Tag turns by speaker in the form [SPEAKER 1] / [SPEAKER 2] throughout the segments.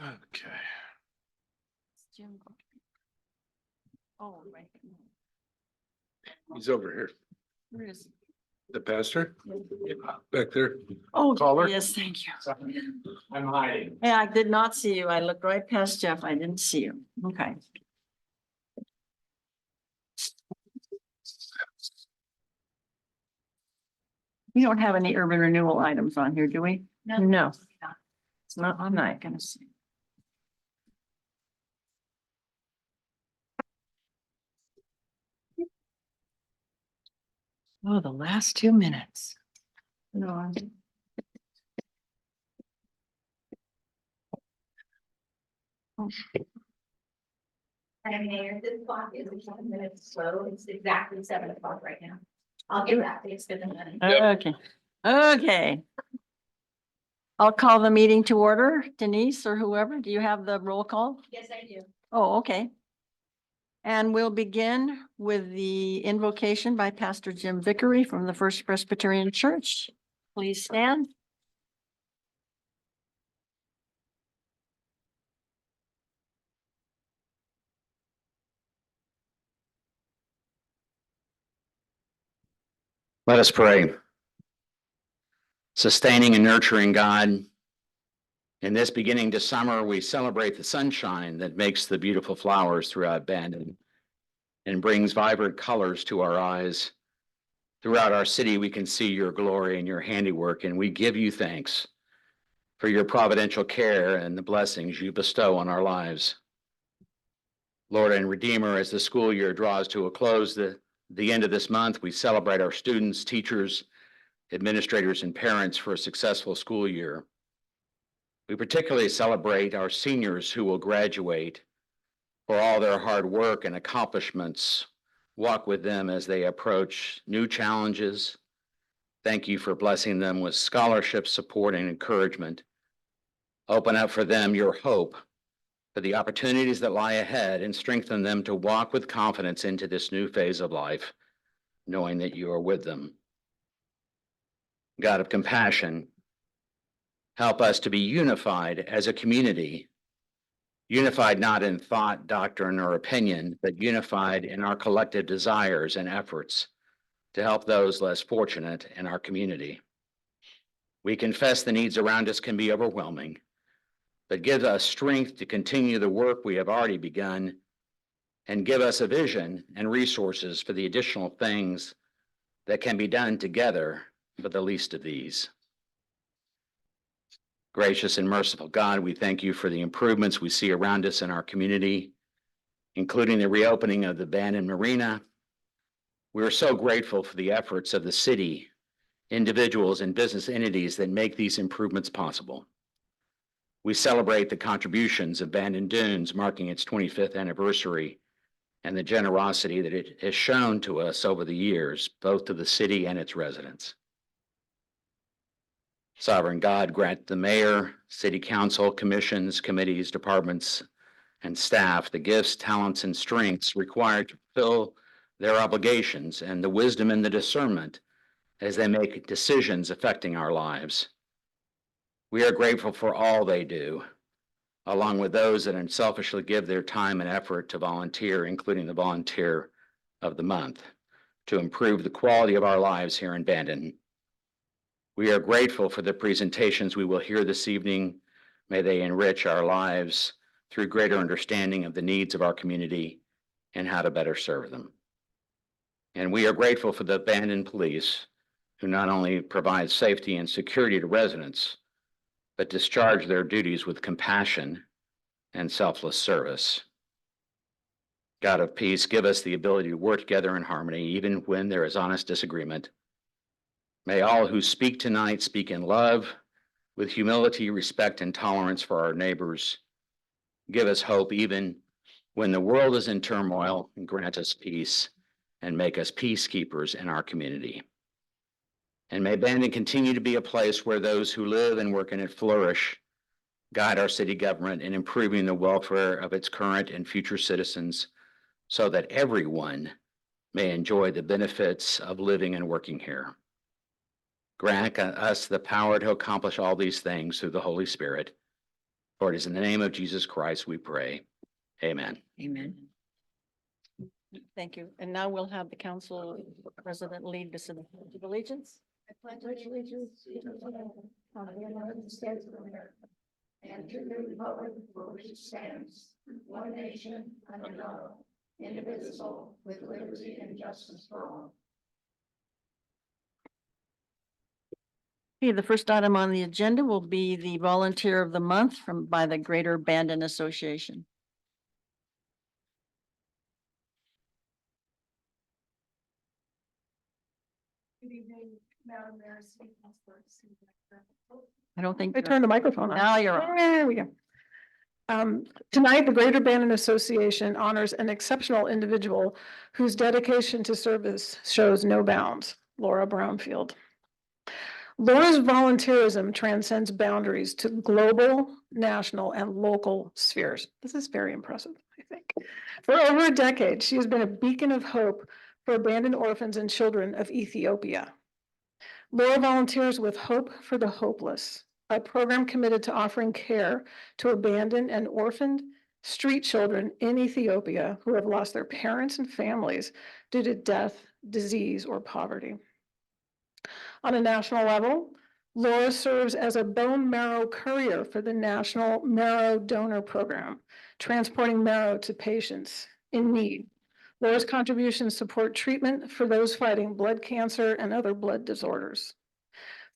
[SPEAKER 1] Okay.
[SPEAKER 2] Jim. Oh, right.
[SPEAKER 1] He's over here.
[SPEAKER 2] Where is he?
[SPEAKER 1] The pastor back there.
[SPEAKER 2] Oh,
[SPEAKER 1] Caller?
[SPEAKER 2] yes, thank you.
[SPEAKER 1] I'm hiding.
[SPEAKER 2] Yeah, I did not see you. I looked right past Jeff. I didn't see you. Okay. We don't have any urban renewal items on here, do we? No. It's not, I'm not gonna see. Oh, the last 2 minutes. No.
[SPEAKER 3] Madam Mayor, this clock is 7 minutes slow. It's exactly 7 o'clock right now. I'll get that fixed in a minute.
[SPEAKER 2] Okay, okay. I'll call the meeting to order. Denise or whoever, do you have the roll call?
[SPEAKER 3] Yes, I do.
[SPEAKER 2] Oh, okay. And we'll begin with the invocation by Pastor Jim Vickery from the First Presbyterian Church. Please stand.
[SPEAKER 4] Let us pray. Sustaining and nurturing God, in this beginning to summer, we celebrate the sunshine that makes the beautiful flowers throughout Bandon and brings vibrant colors to our eyes. Throughout our city, we can see your glory and your handiwork, and we give you thanks for your providential care and the blessings you bestow on our lives. Lord and Redeemer, as the school year draws to a close, the end of this month, we celebrate our students, teachers, administrators, and parents for a successful school year. We particularly celebrate our seniors who will graduate for all their hard work and accomplishments. Walk with them as they approach new challenges. Thank you for blessing them with scholarship, support, and encouragement. Open up for them your hope for the opportunities that lie ahead and strengthen them to walk with confidence into this new phase of life, knowing that you are with them. God of compassion, help us to be unified as a community, unified not in thought, doctrine, or opinion, but unified in our collective desires and efforts to help those less fortunate in our community. We confess the needs around us can be overwhelming, but give us strength to continue the work we have already begun and give us a vision and resources for the additional things that can be done together for the least of these. Gracious and merciful God, we thank you for the improvements we see around us in our community, including the reopening of the Bandon Marina. We are so grateful for the efforts of the city, individuals, and business entities that make these improvements possible. We celebrate the contributions of Bandon Dunes marking its 25th anniversary and the generosity that it has shown to us over the years, both to the city and its residents. Sovereign God, grant the mayor, city council, commissions, committees, departments, and staff the gifts, talents, and strengths required to fulfill their obligations and the wisdom and the discernment as they make decisions affecting our lives. We are grateful for all they do, along with those that unselfishly give their time and effort to volunteer, including the volunteer of the month, to improve the quality of our lives here in Bandon. We are grateful for the presentations we will hear this evening. May they enrich our lives through greater understanding of the needs of our community and how to better serve them. And we are grateful for the Bandon Police, who not only provide safety and security to residents, but discharge their duties with compassion and selfless service. God of peace, give us the ability to work together in harmony, even when there is honest disagreement. May all who speak tonight speak in love, with humility, respect, and tolerance for our neighbors. Give us hope even when the world is in turmoil, and grant us peace and make us peacekeepers in our community. And may Bandon continue to be a place where those who live and work in it flourish, guide our city government in improving the welfare of its current and future citizens so that everyone may enjoy the benefits of living and working here. Grant us the power to accomplish all these things through the Holy Spirit. For it is in the name of Jesus Christ we pray. Amen.
[SPEAKER 2] Amen. Thank you. And now we'll have the council president lead us in the Pledge of Allegiance.
[SPEAKER 3] I pledge allegiance to the flag of the United States of America and to the republic for which it stands, one nation under God, indivisible, with liberty and justice for all.
[SPEAKER 2] Okay, the first item on the agenda will be the Volunteer of the Month by the Greater Bandon Association.
[SPEAKER 3] Good evening, Madam Mayor, City Councilor.
[SPEAKER 2] I don't think.
[SPEAKER 5] I turned the microphone on.
[SPEAKER 2] Now you're on.
[SPEAKER 5] There we go. Tonight, the Greater Bandon Association honors an exceptional individual whose dedication to service shows no bounds, Laura Brownfield. Laura's volunteerism transcends boundaries to global, national, and local spheres. This is very impressive, I think. For over a decade, she has been a beacon of hope for abandoned orphans and children of Ethiopia. Laura volunteers with Hope for the Hopeless, a program committed to offering care to abandoned and orphaned street children in Ethiopia who have lost their parents and families due to death, disease, or poverty. On a national level, Laura serves as a bone marrow courier for the National Marrow Donor Program, transporting marrow to patients in need. Laura's contributions support treatment for those fighting blood cancer and other blood disorders.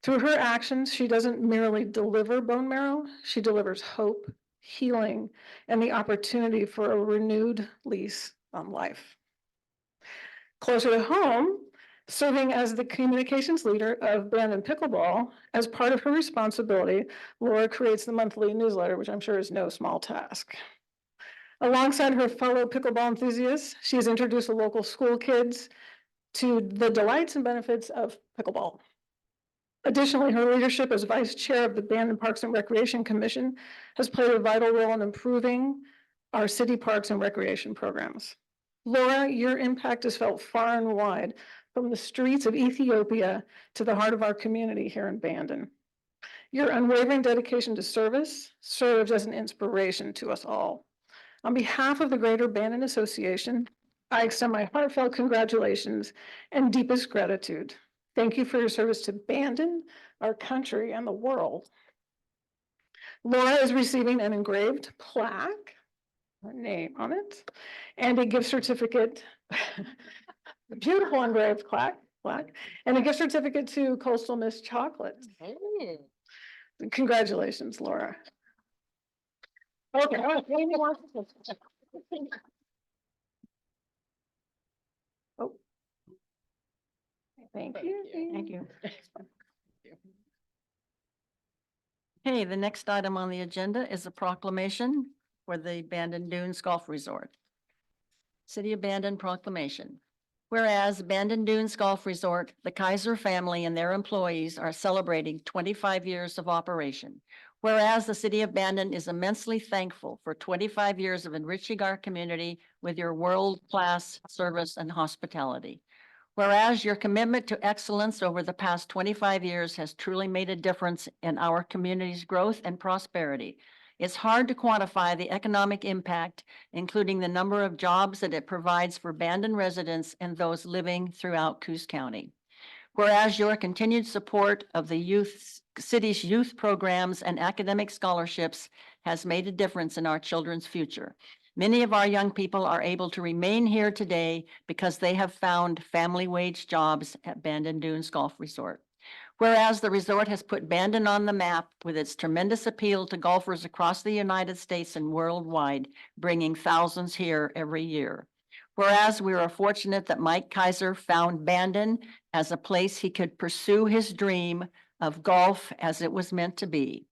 [SPEAKER 5] Through her actions, she doesn't merely deliver bone marrow, she delivers hope, healing, and the opportunity for a renewed lease on life. Closer to home, serving as the communications leader of Bandon Pickleball, as part of her responsibility, Laura creates the monthly newsletter, which I'm sure is no small task. Alongside her fellow pickleball enthusiasts, she has introduced the local school kids to the delights and benefits of pickleball. Additionally, her leadership as vice chair of the Bandon Parks and Recreation Commission has played a vital role in improving our city parks and recreation programs. Laura, your impact is felt far and wide, from the streets of Ethiopia to the heart of our community here in Bandon. Your unwavering dedication to service serves as an inspiration to us all. On behalf of the Greater Bandon Association, I extend my heartfelt congratulations and deepest gratitude. Thank you for your service to Bandon, our country, and the world. Laura is receiving an engraved plaque, her name on it, and a gift certificate, a beautiful engraved plaque, and a gift certificate to Coastal Miss Chocolate. Congratulations, Laura. Okay. Oh. Thank you.
[SPEAKER 2] Thank you. Okay, the next item on the agenda is a proclamation for the Bandon Dunes Golf Resort. City of Bandon proclamation. Whereas Bandon Dunes Golf Resort, the Kaiser family and their employees are celebrating 25 years of operation. Whereas the city of Bandon is immensely thankful for 25 years of enriching our community with your world-class service and hospitality. Whereas your commitment to excellence over the past 25 years has truly made a difference in our community's growth and prosperity. It's hard to quantify the economic impact, including the number of jobs that it provides for Bandon residents and those living throughout Coos County. Whereas your continued support of the city's youth programs and academic scholarships has made a difference in our children's future. Many of our young people are able to remain here today because they have found family wage jobs at Bandon Dunes Golf Resort. Whereas the resort has put Bandon on the map with its tremendous appeal to golfers across the United States and worldwide, bringing thousands here every year. Whereas we are fortunate that Mike Kaiser found Bandon as a place he could pursue his dream of golf as it was meant to be.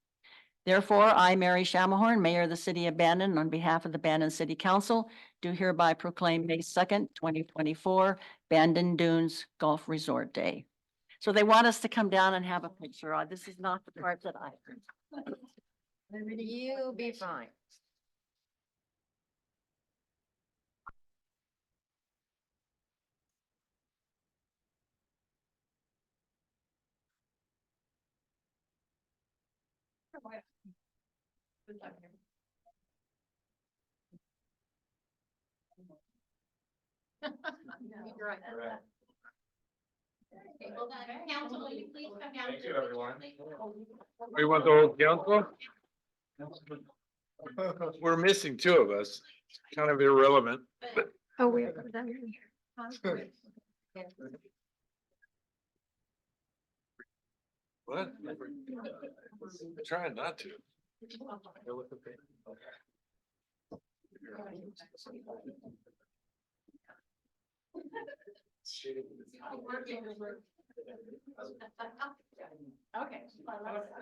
[SPEAKER 2] Therefore, I, Mary Shamahorn, Mayor of the City of Bandon, on behalf of the Bandon City Council, do hereby proclaim May 2nd, 2024, Bandon Dunes Golf Resort Day. So they want us to come down and have a picture. This is not the part that I.
[SPEAKER 6] You'll be fine.
[SPEAKER 3] You're right. Okay, well, council, will you please come down?
[SPEAKER 1] Thank you, everyone. We want the whole council? We're missing two of us, kind of irrelevant.
[SPEAKER 5] Oh, we have that.
[SPEAKER 1] What? Trying not to.
[SPEAKER 3] Okay.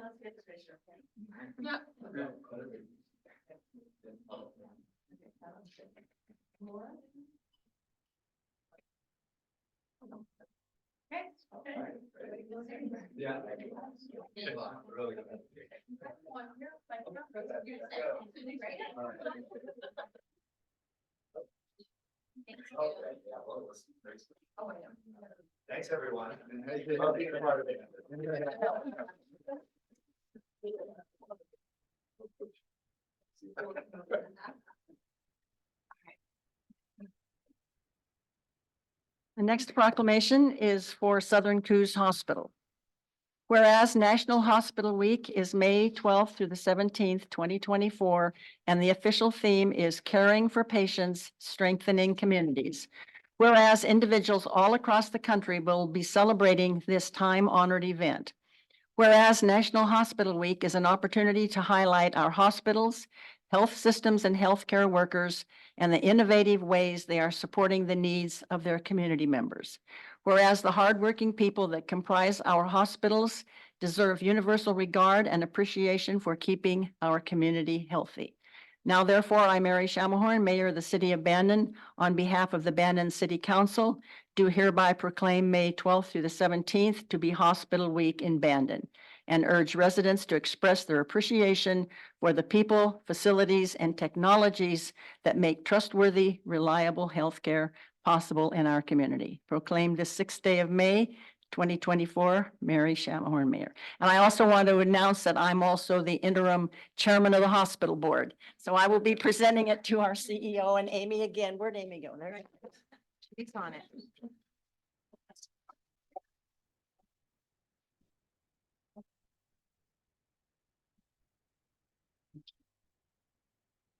[SPEAKER 3] Let's get the picture. Okay.
[SPEAKER 1] Yeah. Thanks, everyone.
[SPEAKER 2] The next proclamation is for Southern Coos Hospital. Whereas National Hospital Week is May 12th through the 17th, 2024, and the official theme is Caring for Patients, Strengthening Communities. Whereas individuals all across the country will be celebrating this time-honored event. Whereas National Hospital Week is an opportunity to highlight our hospitals, health systems, and healthcare workers, and the innovative ways they are supporting the needs of their community members. Whereas the hardworking people that comprise our hospitals deserve universal regard and appreciation for keeping our community healthy. Now, therefore, I, Mary Shamahorn, Mayor of the City of Bandon, on behalf of the Bandon City Council, do hereby proclaim May 12th through the 17th to be Hospital Week in Bandon, and urge residents to express their appreciation for the people, facilities, and technologies that make trustworthy, reliable healthcare possible in our community. Proclaimed this 6th day of May, 2024, Mary Shamahorn, Mayor. And I also want to announce that I'm also the interim chairman of the hospital board. So I will be presenting it to our CEO and Amy again. Where'd Amy go? There. She's on it.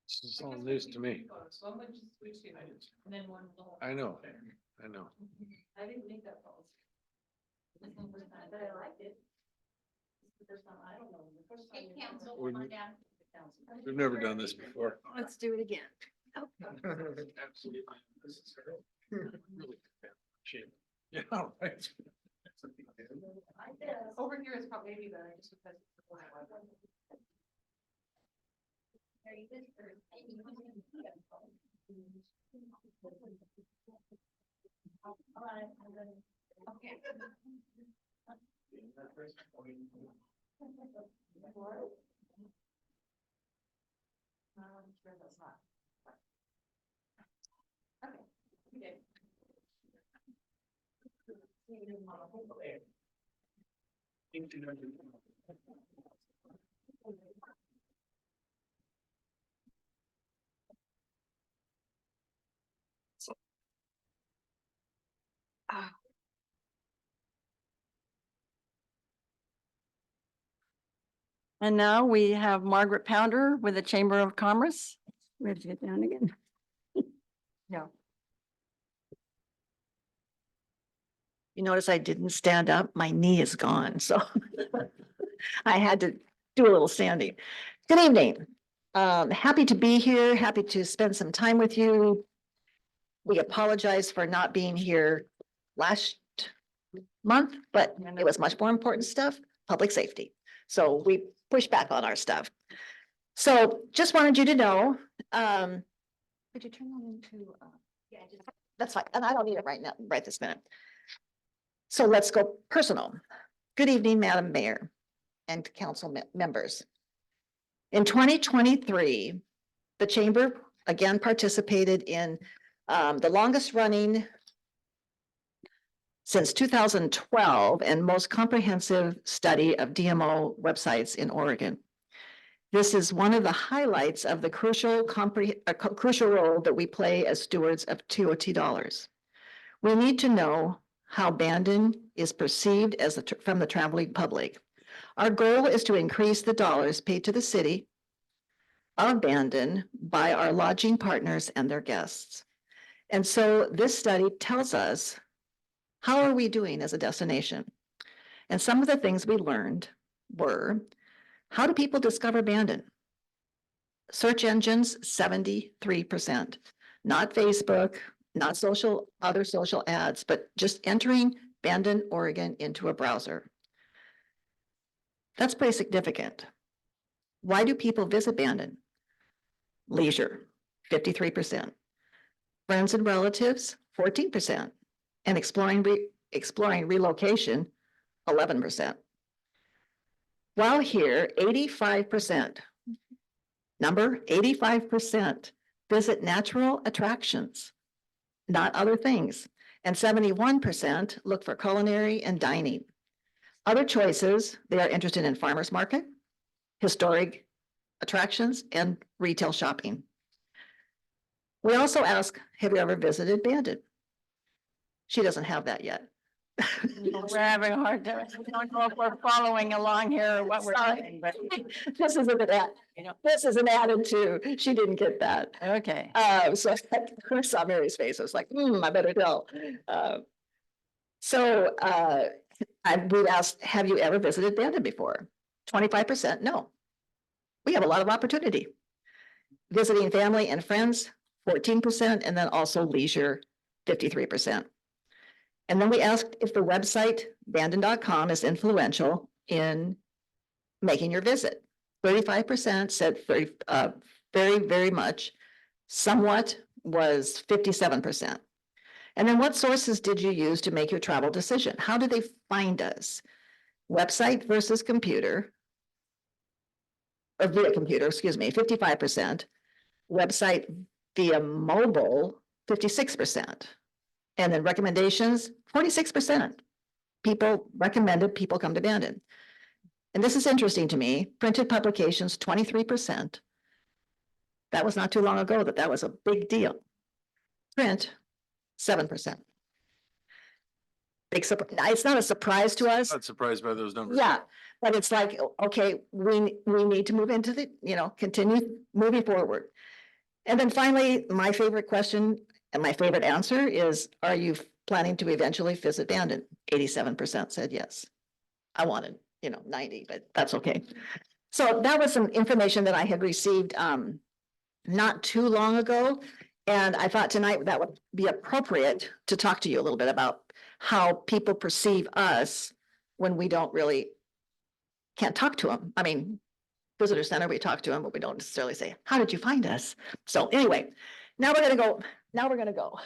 [SPEAKER 1] This is all news to me. I know, I know.
[SPEAKER 3] I didn't make that policy. But I liked it. I don't know. Hey, council,
[SPEAKER 1] We're-
[SPEAKER 3] come on down.
[SPEAKER 1] We've never done this before.
[SPEAKER 2] Let's do it again.
[SPEAKER 1] Absolutely. Yeah, right.
[SPEAKER 3] Over here is probably maybe better just because. Okay. Sure that's not. Okay. Okay.
[SPEAKER 2] And now we have Margaret Pounder with the Chamber of Commerce. We have to get down again. No. You notice I didn't stand up. My knee is gone, so I had to do a little standing. Good evening. Happy to be here, happy to spend some time with you. We apologize for not being here last month, but it was much more important stuff, public safety. So we pushed back on our stuff. So just wanted you to know, could you turn that into,
[SPEAKER 3] Yeah, just.
[SPEAKER 2] that's fine, and I don't need it right now, right this minute. So let's go personal. Good evening, Madam Mayor and council members. In 2023, the chamber again participated in the longest running since 2012 and most comprehensive study of DMO websites in Oregon.
[SPEAKER 3] This is one of the highlights of the crucial role that we play as stewards of TOT dollars. We need to know how Bandon is perceived as from the traveling public. Our goal is to increase the dollars paid to the city of Bandon by our lodging partners and their guests. And so this study tells us, how are we doing as a destination? And some of the things we learned were, how do people discover Bandon? Search engines, 73%, not Facebook, not other social ads, but just entering Bandon, Oregon into a browser. That's pretty significant. Why do people visit Bandon? Leisure, 53%. Friends and relatives, 14%. And exploring relocation, 11%. While here, 85%, number 85% visit natural attractions, not other things. And 71% look for culinary and dining. Other choices, they are interested in farmers market, historic attractions, and retail shopping. We also ask, have you ever visited Bandon? She doesn't have that yet.
[SPEAKER 2] We're having a hard time. I don't know if we're following along here or what we're doing, but
[SPEAKER 3] This is this is an added too. She didn't get that.
[SPEAKER 2] okay.
[SPEAKER 3] So I saw Mary's face. I was like, I better tell. We'd asked, have you ever visited Bandon before? 25%, no. We have a lot of opportunity. Visiting family and friends, 14%, and then also leisure, 53%. And then we asked if the website bandon.com is influential in making your visit. 35% said very, very much. Somewhat was 57%. And then what sources did you use to make your travel decision? How did they find us? Website versus computer, or via computer, excuse me, 55%. Website via mobile, 56%. And then recommendations, 46%. People recommended people come to Bandon. And this is interesting to me. Printed publications, 23%. That was not too long ago that was a big deal. Print, 7%. Big surprise. It's not a surprise to us.
[SPEAKER 1] Not surprised by those numbers.
[SPEAKER 3] Yeah, but it's like, okay, we need to move into the, continue moving forward. And then finally, my favorite question and my favorite answer is, are you planning to eventually visit Bandon? 87% said yes. I wanted, 90, but that's okay. So that was some information that I had received not too long ago. And I thought tonight that would be appropriate to talk to you a little bit about how people perceive us when we can't talk to them. I mean, visitor center, we talk to them, but we don't necessarily say, how did you find us? So anyway, now we're gonna go.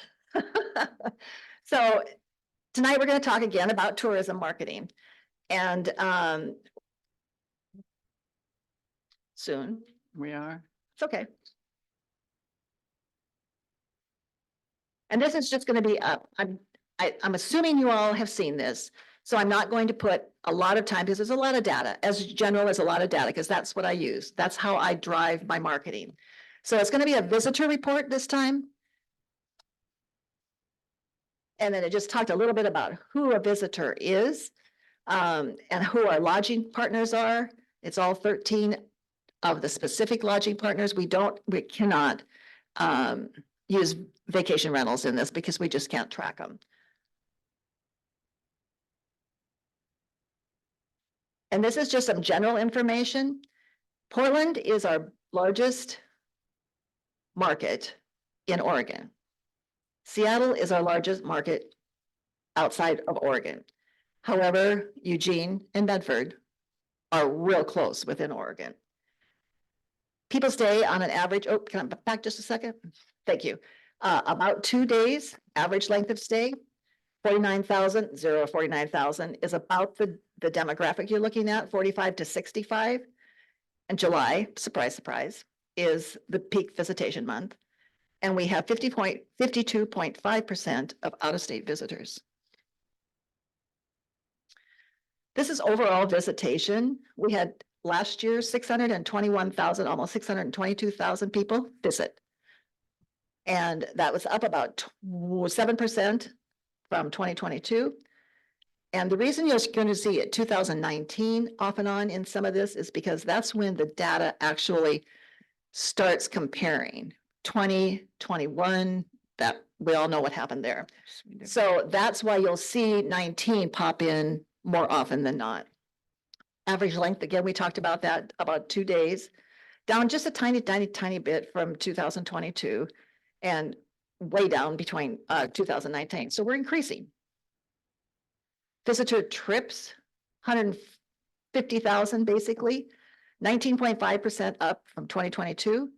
[SPEAKER 3] So tonight we're gonna talk again about tourism marketing. And soon,
[SPEAKER 2] We are.
[SPEAKER 3] it's okay. And this is just gonna be up. I'm assuming you all have seen this, so I'm not going to put a lot of time because there's a lot of data. As general as a lot of data, because that's what I use. That's how I drive my marketing. So it's going to be a visitor report this time. And then it just talked a little bit about who a visitor is and who our lodging partners are. It's all 13 of the specific lodging partners. We cannot use vacation rentals in this because we just can't track them. And this is just some general information. Portland is our largest market in Oregon. Seattle is our largest market outside of Oregon. However, Eugene and Medford are real close within Oregon. People stay on an average, can I back just a second? Thank you. About 2 days, average length of stay, 49,000, 49,000 is about the demographic you're looking at, 45 to 65. And July, surprise, surprise, is the peak visitation month. And we have 52.5% of out-of-state visitors. This is overall visitation. We had last year, 621,000, almost 622,000 people visit. And that was up about 7% from 2022. And the reason you're going to see it 2019 off and on in some of this is because that's when the data actually starts comparing 2021, that we all know what happened there. So that's why you'll see 19 pop in more often than not. Average length, again, we talked about that, about 2 days, down just a tiny bit from 2022 and way down between 2019. So we're increasing. Visitor trips, 150,000 basically, 19.5% up from 2022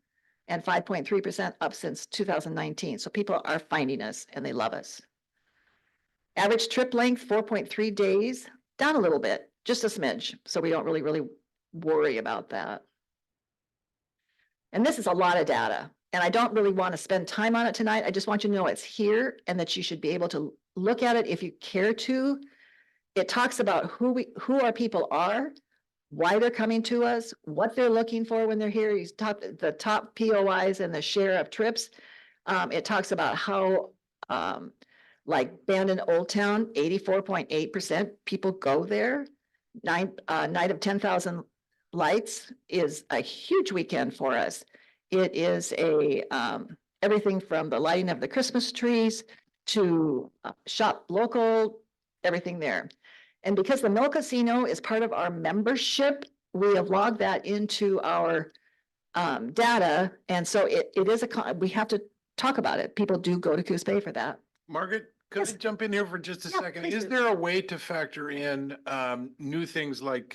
[SPEAKER 3] and 5.3% up since 2019. So people are finding us and they love us. Average trip length, 4.3 days, down a little bit, just a smidge. So we don't really worry about that. And this is a lot of data. And I don't really want to spend time on it tonight. I just want you to know it's here and that you should be able to look at it if you care to. It talks about who our people are, why they're coming to us, what they're looking for when they're here. You the top POIs and the share of trips. It talks about how, like Bandon Old Town, 84.8% people go there. Night of 10,000 lights is a huge weekend for us. It is everything from the lighting of the Christmas trees to shop local, everything there. And because the Mill Casino is part of our membership, we have logged that into our data. And so it is we have to talk about it. People do go to Coos Bay for that.
[SPEAKER 1] Margaret, could I
[SPEAKER 3] Yes.
[SPEAKER 1] jump in here for just a
[SPEAKER 3] Yeah,
[SPEAKER 1] second?
[SPEAKER 3] please
[SPEAKER 1] Is
[SPEAKER 3] do.
[SPEAKER 1] there a way to factor in new things like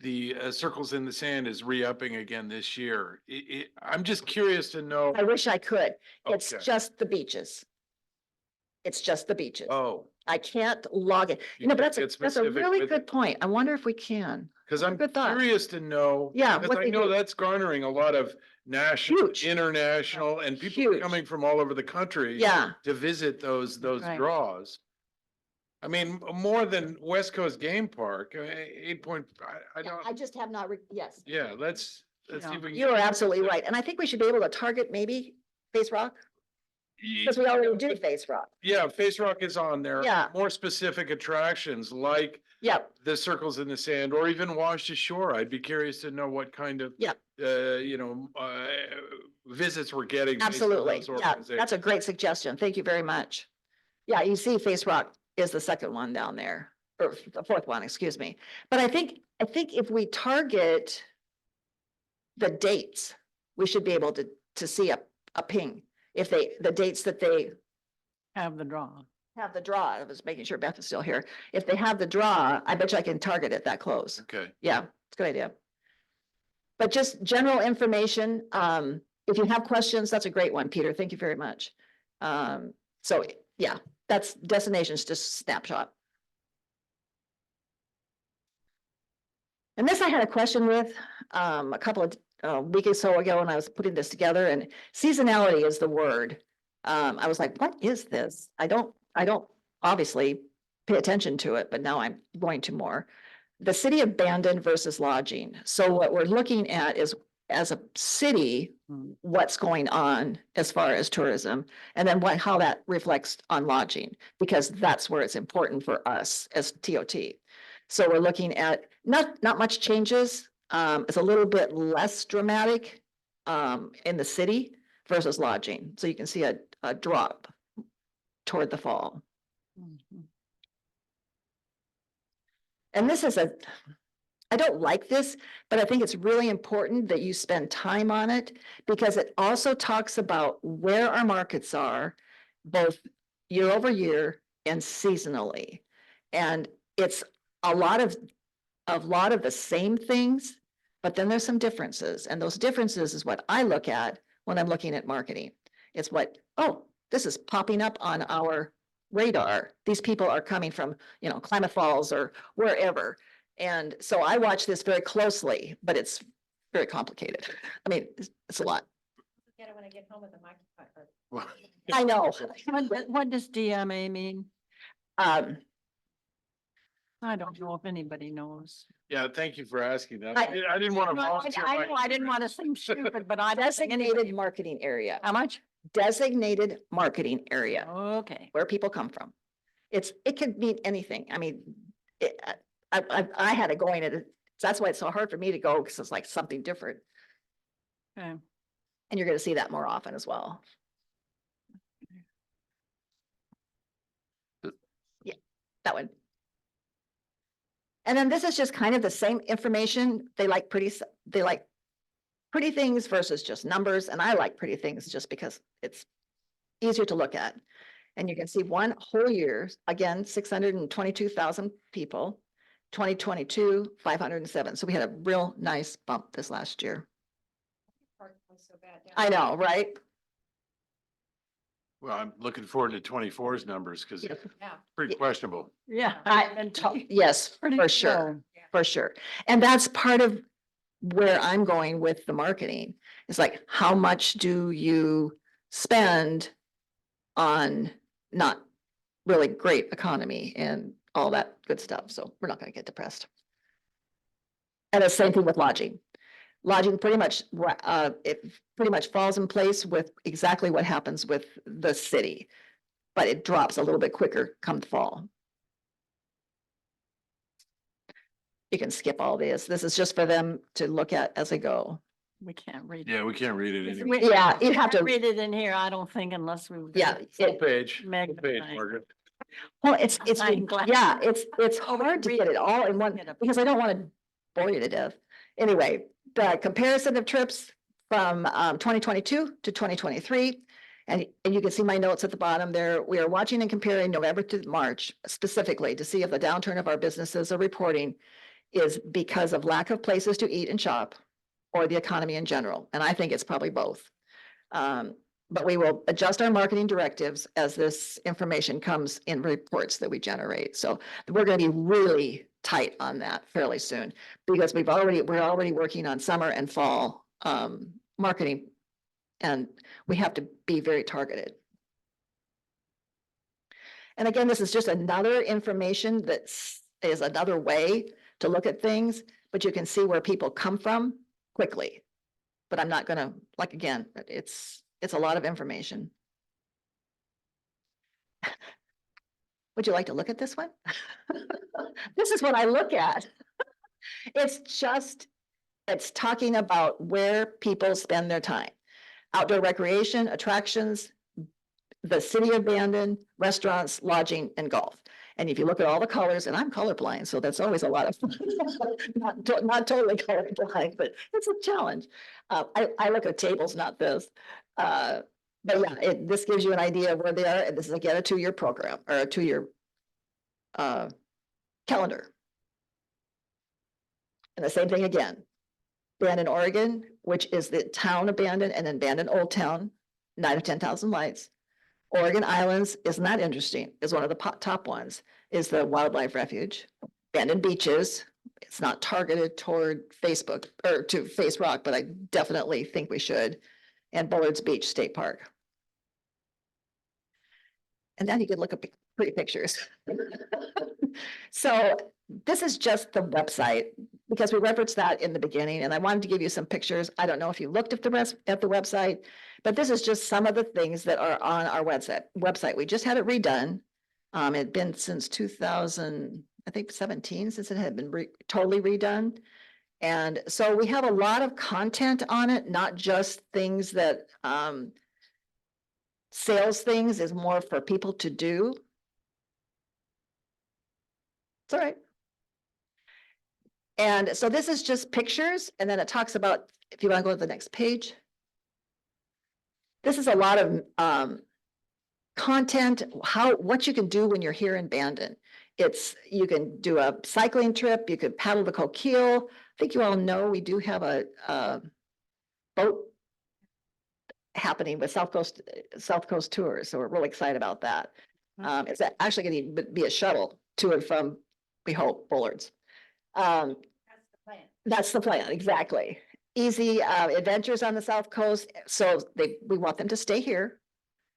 [SPEAKER 1] the Circles in the Sand is re-upping again this year? I'm just curious to know.
[SPEAKER 3] I wish I could. It's
[SPEAKER 1] Okay.
[SPEAKER 3] just the beaches. It's just the beaches.
[SPEAKER 1] Oh.
[SPEAKER 3] I can't log it.
[SPEAKER 1] You
[SPEAKER 3] No, but
[SPEAKER 1] can't
[SPEAKER 3] that's
[SPEAKER 1] get
[SPEAKER 3] a
[SPEAKER 1] specific
[SPEAKER 3] really
[SPEAKER 1] with
[SPEAKER 3] good
[SPEAKER 1] it.
[SPEAKER 3] point. I wonder if we can.
[SPEAKER 1] Because I'm
[SPEAKER 3] Good thought.
[SPEAKER 1] curious to know.
[SPEAKER 3] Yeah,
[SPEAKER 1] Because
[SPEAKER 3] what
[SPEAKER 1] I
[SPEAKER 3] they
[SPEAKER 1] know
[SPEAKER 3] do.
[SPEAKER 1] that's garnering a lot of national,
[SPEAKER 3] Huge.
[SPEAKER 1] international, and people are
[SPEAKER 3] Huge.
[SPEAKER 1] coming from all over the country.
[SPEAKER 3] Yeah.
[SPEAKER 1] To visit those
[SPEAKER 2] Right.
[SPEAKER 1] draws. I mean, more than West Coast Game Park, 8 I
[SPEAKER 3] Yeah,
[SPEAKER 1] don't,
[SPEAKER 3] I just have not, yes.
[SPEAKER 1] yeah, let's see
[SPEAKER 2] Yeah.
[SPEAKER 1] if we can.
[SPEAKER 3] You are absolutely right. And I think we should be able to target maybe Face Rock, because we already do Face Rock.
[SPEAKER 1] Yeah, Face Rock is on there.
[SPEAKER 3] Yeah.
[SPEAKER 1] More specific attractions like
[SPEAKER 3] Yep,
[SPEAKER 1] the Circles in the Sand or even Wash to Shore. I'd be curious to know what kind of.
[SPEAKER 3] Yep.
[SPEAKER 1] Visits we're getting. based on
[SPEAKER 3] absolutely.
[SPEAKER 1] those
[SPEAKER 3] Yeah,
[SPEAKER 1] organizations.
[SPEAKER 3] that's a great suggestion. Thank you very much. Yeah, you see Face Rock is the second one down there, or the fourth one, excuse me. But I think if we target the dates, we should be able to see a ping. If the dates that they
[SPEAKER 2] Have the draw.
[SPEAKER 3] have the draw, I was making sure Beth is still here. If they have the draw, I bet you I can target it that close.
[SPEAKER 1] Okay.
[SPEAKER 3] Yeah, it's a good idea. But just general information, if you have questions, that's a great one, Peter. Thank you very much. So yeah, that's destinations, just snapshot. And this I had a question with a couple of weeks or so ago when I was putting this together, and seasonality is the word. I was like, what is this? I don't obviously pay attention to it, but now I'm going to more. The city of Bandon versus lodging. So what we're looking at is, as a city,
[SPEAKER 2] Mm.
[SPEAKER 3] what's going on as far as tourism, and then how that reflects on lodging, because that's where it's important for us as TOT. So we're looking at not much changes. It's a little bit less dramatic in the city versus lodging. So you can see a drop toward the fall.
[SPEAKER 2] Mhm.
[SPEAKER 3] And this is I don't like this, but I think it's really important that you spend time on it, because it also talks about where our markets are, both year over year and seasonally. And it's a lot of the same things, but then there's some differences. And those differences is what I look at when I'm looking at marketing. It's what, oh, this is popping up on our radar. These people are coming from, Klamath Falls or wherever. And so I watch this very closely, but it's very complicated. I mean, it's a lot.
[SPEAKER 6] Get it when I get home with the microphone.
[SPEAKER 3] I know.
[SPEAKER 2] What does DMA mean?
[SPEAKER 3] Um,
[SPEAKER 2] I don't know if anybody knows.
[SPEAKER 1] Yeah, thank you for asking that.
[SPEAKER 3] I-
[SPEAKER 1] I didn't want to
[SPEAKER 2] I
[SPEAKER 1] volunteer.
[SPEAKER 2] I know, I didn't want to seem stupid, but I don't think
[SPEAKER 3] Designated
[SPEAKER 2] anybody.
[SPEAKER 3] marketing area,
[SPEAKER 2] How much?
[SPEAKER 3] designated marketing area,
[SPEAKER 2] Okay.
[SPEAKER 3] where people come from. It could mean anything. I mean, I had it going at it. That's why it's so hard for me to go, because it's like something different.
[SPEAKER 2] Okay.
[SPEAKER 3] And you're gonna see that more often as well. Yeah, that one. And then this is just kind of the same information. They like pretty things versus just numbers. And I like pretty things just because it's easier to look at. And you can see one whole year, again, 622,000 people, 2022, 507. So we had a real nice bump this last year.
[SPEAKER 6] Park was so bad down
[SPEAKER 3] I
[SPEAKER 6] there.
[SPEAKER 3] know, right?
[SPEAKER 1] Well, I'm looking forward to 24's numbers because
[SPEAKER 3] Yeah.
[SPEAKER 6] Yeah.
[SPEAKER 1] pretty
[SPEAKER 3] Yeah.
[SPEAKER 1] questionable.
[SPEAKER 2] Yeah.
[SPEAKER 3] Yes,
[SPEAKER 2] Pretty
[SPEAKER 3] for sure.
[SPEAKER 2] slow.
[SPEAKER 3] For sure. And that's part of where I'm going with the marketing. It's like, how much do you spend on not really great economy and all that good stuff? So we're not gonna get depressed. And the same thing with lodging. Lodging pretty much, it pretty much falls in place with exactly what happens with the city. But it drops a little bit quicker come fall. You can skip all this. This is just for them to look at as they go.
[SPEAKER 2] We can't read.
[SPEAKER 1] Yeah, we can't read it
[SPEAKER 2] If
[SPEAKER 1] anymore.
[SPEAKER 2] we-
[SPEAKER 3] Yeah, you have
[SPEAKER 2] can't
[SPEAKER 3] to,
[SPEAKER 2] Read it in here, I don't think, unless we.
[SPEAKER 3] yeah.
[SPEAKER 1] Full
[SPEAKER 3] it-
[SPEAKER 1] page, full page,
[SPEAKER 2] Magnifying.
[SPEAKER 1] Margaret.
[SPEAKER 3] Well, it's,
[SPEAKER 2] I'm glad.
[SPEAKER 3] yeah, it's
[SPEAKER 2] Oh, we can
[SPEAKER 3] hard to
[SPEAKER 2] read
[SPEAKER 3] get
[SPEAKER 2] it.
[SPEAKER 3] it all in one,
[SPEAKER 2] Get it.
[SPEAKER 3] because I don't want to bore you to death. Anyway, the comparison of trips from 2022 to 2023. And you can see my notes at the bottom there. We are watching and comparing November to March specifically to see if the downturn of our businesses are reporting is because of lack of places to eat and shop or the economy in general. And I think it's probably both. But we will adjust our marketing directives as this information comes in reports that we generate. So we're going to be really tight on that fairly soon because we're already working on summer and fall marketing. And we have to be very targeted. And again, this is just another information that is another way to look at things, but you can see where people come from quickly. But I'm not gonna, like, again, it's a lot of information. Would you like to look at this one? This is what I look at. It's talking about where people spend their time. Outdoor recreation, attractions, the city abandoned, restaurants, lodging, and golf. And if you look at all the colors, and I'm colorblind, so that's always a lot of fun. Not totally colorblind, but it's a challenge. I look at tables, not this. But yeah, this gives you an idea of where they are. And this is again a 2-year program or a 2-year calendar. And the same thing again. Abandoned Oregon, which is the town abandoned and then abandoned Old Town, 9 of 10,000 lights. Oregon Islands, isn't that interesting? Is one of the top ones, is the wildlife refuge. Abandoned beaches, it's not targeted toward Facebook or to Face Rock, but I definitely think we should. And Bullards Beach State Park. And then you could look at pretty pictures. So this is just the website because we referenced that in the beginning and I wanted to give you some pictures. I don't know if you looked at the website, but this is just some of the things that are on our website. We just had it redone. It'd been since 2000, I think 17, since it had been totally redone. And so we have a lot of content on it, not just things that sales things is more for people to do. It's all right. And so this is just pictures, and then it talks about, if you want to go to the next page. This is a lot of content, what you can do when you're here in Bandon. You can do a cycling trip, you could paddle the Coquille. I think you all know we do have a boat happening with South Coast Tours, so we're really excited about that. It's actually going to be a shuttle to and from, we hope, Bullards.
[SPEAKER 6] That's the plan.
[SPEAKER 3] That's the plan, exactly. Easy adventures on the South Coast, so we want them to stay here.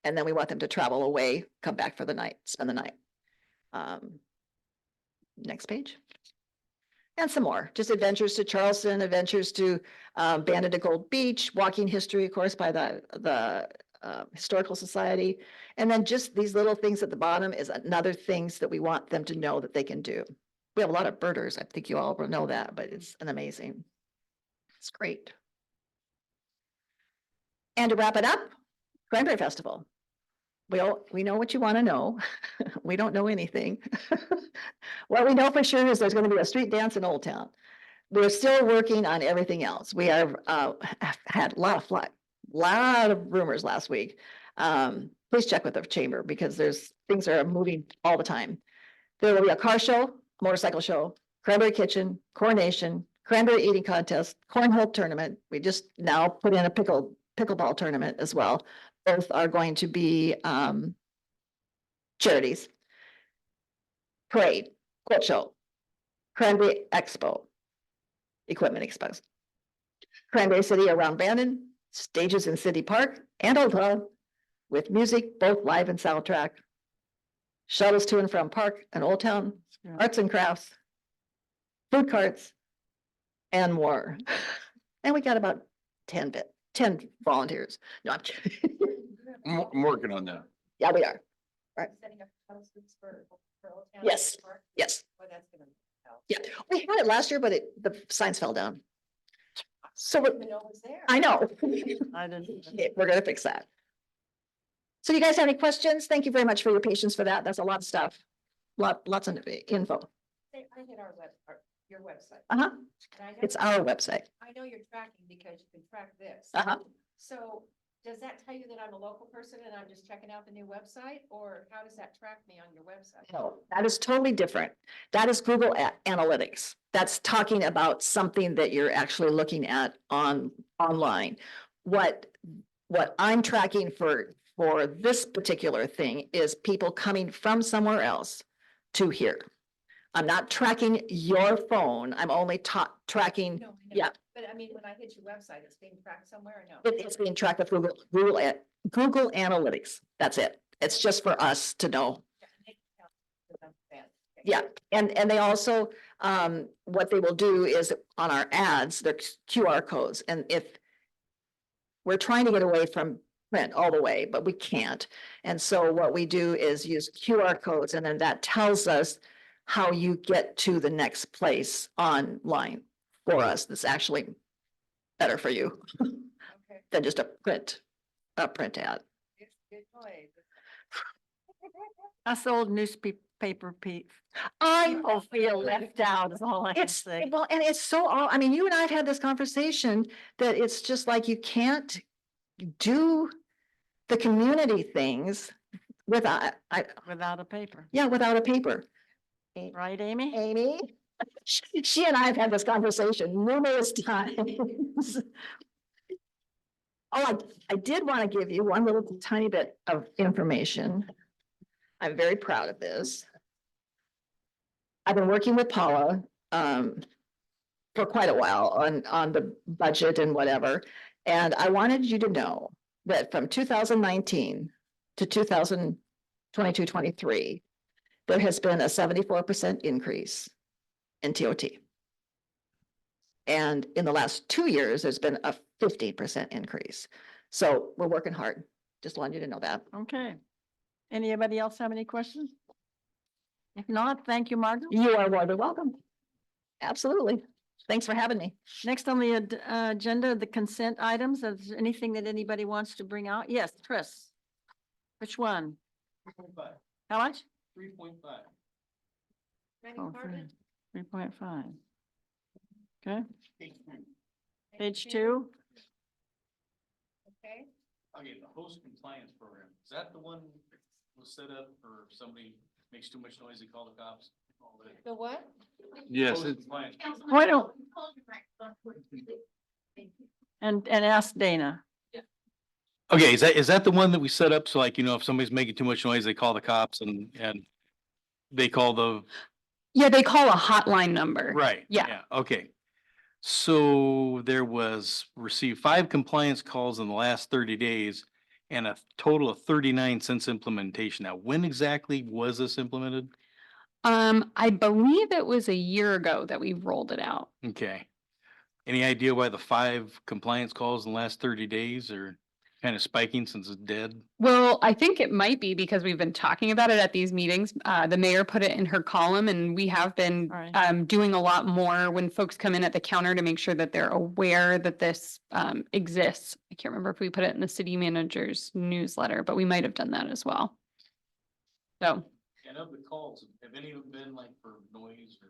[SPEAKER 3] And then we want them to travel away, come back for the night, spend the night.
[SPEAKER 7] Next page. And some more, just adventures to Charleston, adventures to Bandit to Gold Beach, walking history, of course, by the Historical Society. And then just these little things at the bottom is another things that we want them to know that they can do. We have a lot of birders. I think you all will know that, but it's an amazing. It's great. And to wrap it up, Cranberry Festival. We know what you want to know. We don't know anything. What we know for sure is there's going to be a street dance in Old Town. We're still working on everything else. We have had a lot of rumors last week. Please check with the chamber because things are moving all the time. There will be a car show, motorcycle show, cranberry kitchen, coronation, cranberry eating contest, cornhole tournament. We just now put in a pickleball tournament as well. Both are going to be charities. Parade, quilt show, Cranberry Expo, equipment expos. Cranberry City around Bandon, stages in City Park and Old Town with music, both live and soundtrack. Shuttles to and from Park and Old Town, arts and crafts, food carts, and more. And we got about 10 volunteers. No, I'm kidding.
[SPEAKER 1] I'm working on that.
[SPEAKER 7] Yeah, we are.
[SPEAKER 6] Setting up house groups for Old Town
[SPEAKER 7] Yes.
[SPEAKER 6] Park?
[SPEAKER 7] Yes.
[SPEAKER 6] Well, that's gonna help.
[SPEAKER 7] Yeah, we had it last year, but the signs fell down. So
[SPEAKER 6] I didn't even know it was there.
[SPEAKER 7] I know.
[SPEAKER 2] I didn't.
[SPEAKER 7] Yeah, we're gonna fix that. So you guys have any questions? Thank you very much for your patience for that. That's a lot of stuff. Lots of info.
[SPEAKER 6] I hit your website.
[SPEAKER 7] Uh-huh.
[SPEAKER 6] And I know-
[SPEAKER 7] It's our website.
[SPEAKER 6] I know you're tracking because you can track this.
[SPEAKER 7] Uh-huh.
[SPEAKER 6] So does that tell you that I'm a local person and I'm just checking out the new website, or how does that track me on your website?
[SPEAKER 7] No, that is totally different. That is Google Analytics. That's talking about something that you're actually looking at online. What I'm tracking for this particular thing is people coming from somewhere else to here. I'm not tracking your phone. I'm only tracking,
[SPEAKER 6] No, I know.
[SPEAKER 7] yeah.
[SPEAKER 6] But I mean, when I hit your website, it's being tracked somewhere or no?
[SPEAKER 7] It's being tracked with Google Analytics. That's it. It's just for us to know. Yeah, and they also, what they will do is on our ads, they're QR codes, and if we're trying to get away from print all the way, but we can't. And so what we do is use QR codes, and then that tells us how you get to the next place online for us. That's actually better for you
[SPEAKER 6] Okay,
[SPEAKER 7] than just a print ad.
[SPEAKER 6] it's good noise.
[SPEAKER 2] Us old newspaper people
[SPEAKER 7] I
[SPEAKER 2] feel left out is all I can
[SPEAKER 7] It's,
[SPEAKER 2] say.
[SPEAKER 7] well, and it's so, I mean, you and I have had this conversation that it's just like you can't do the community things without,
[SPEAKER 2] Without a paper,
[SPEAKER 7] without a paper.
[SPEAKER 2] right, Amy?
[SPEAKER 7] Amy, she and I have had this conversation numerous times. Oh, I did want to give you one little tiny bit of information. I'm very proud of this. I've been working with Paula for quite a while on the budget and whatever. And I wanted you to know that from 2019 to 2022-23, there has been a 74% increase in TOT. And in the last 2 years, there's been a 50% increase. So we're working hard. Just wanted you to know that.
[SPEAKER 2] Okay. Anybody else have any questions? If not, thank you, Margaret.
[SPEAKER 7] You are more than welcome. Absolutely. Thanks for having me.
[SPEAKER 2] Next on the agenda, the consent items. Is there anything that anybody wants to bring out? Yes, Chris. Which one? How much?
[SPEAKER 1] 3.5.
[SPEAKER 6] Planning department?
[SPEAKER 2] 3.5. Okay, page 2.
[SPEAKER 6] Okay,
[SPEAKER 8] Okay, the host compliance program, is that the one that was set up for somebody makes too much noise, they call the cops? All that?
[SPEAKER 6] the what?
[SPEAKER 1] Yes,
[SPEAKER 8] Host
[SPEAKER 1] it's,
[SPEAKER 8] compliance.
[SPEAKER 2] Why don't, and ask Dana.
[SPEAKER 8] Okay, is that the one that we set up? So like, if somebody's making too much noise, they call the cops and they call the,
[SPEAKER 9] Yeah, they call a hotline number.
[SPEAKER 8] right?
[SPEAKER 9] Yeah.
[SPEAKER 8] Okay. So there received 5 compliance calls in the last 30 days and a total of 39 since implementation. Now, when exactly was this implemented?
[SPEAKER 9] I believe it was a year ago that we rolled it out.
[SPEAKER 8] Okay. Any idea why the 5 compliance calls in the last 30 days are kind of spiking since it's dead?
[SPEAKER 9] Well, I think it might be because we've been talking about it at these meetings. The mayor put it in her column and we have been
[SPEAKER 2] Right.
[SPEAKER 9] doing a lot more when folks come in at the counter to make sure that they're aware that this exists. I can't remember if we put it in the city manager's newsletter, but we might have done that as well. So
[SPEAKER 8] And of the calls, have any of them been like for noise or?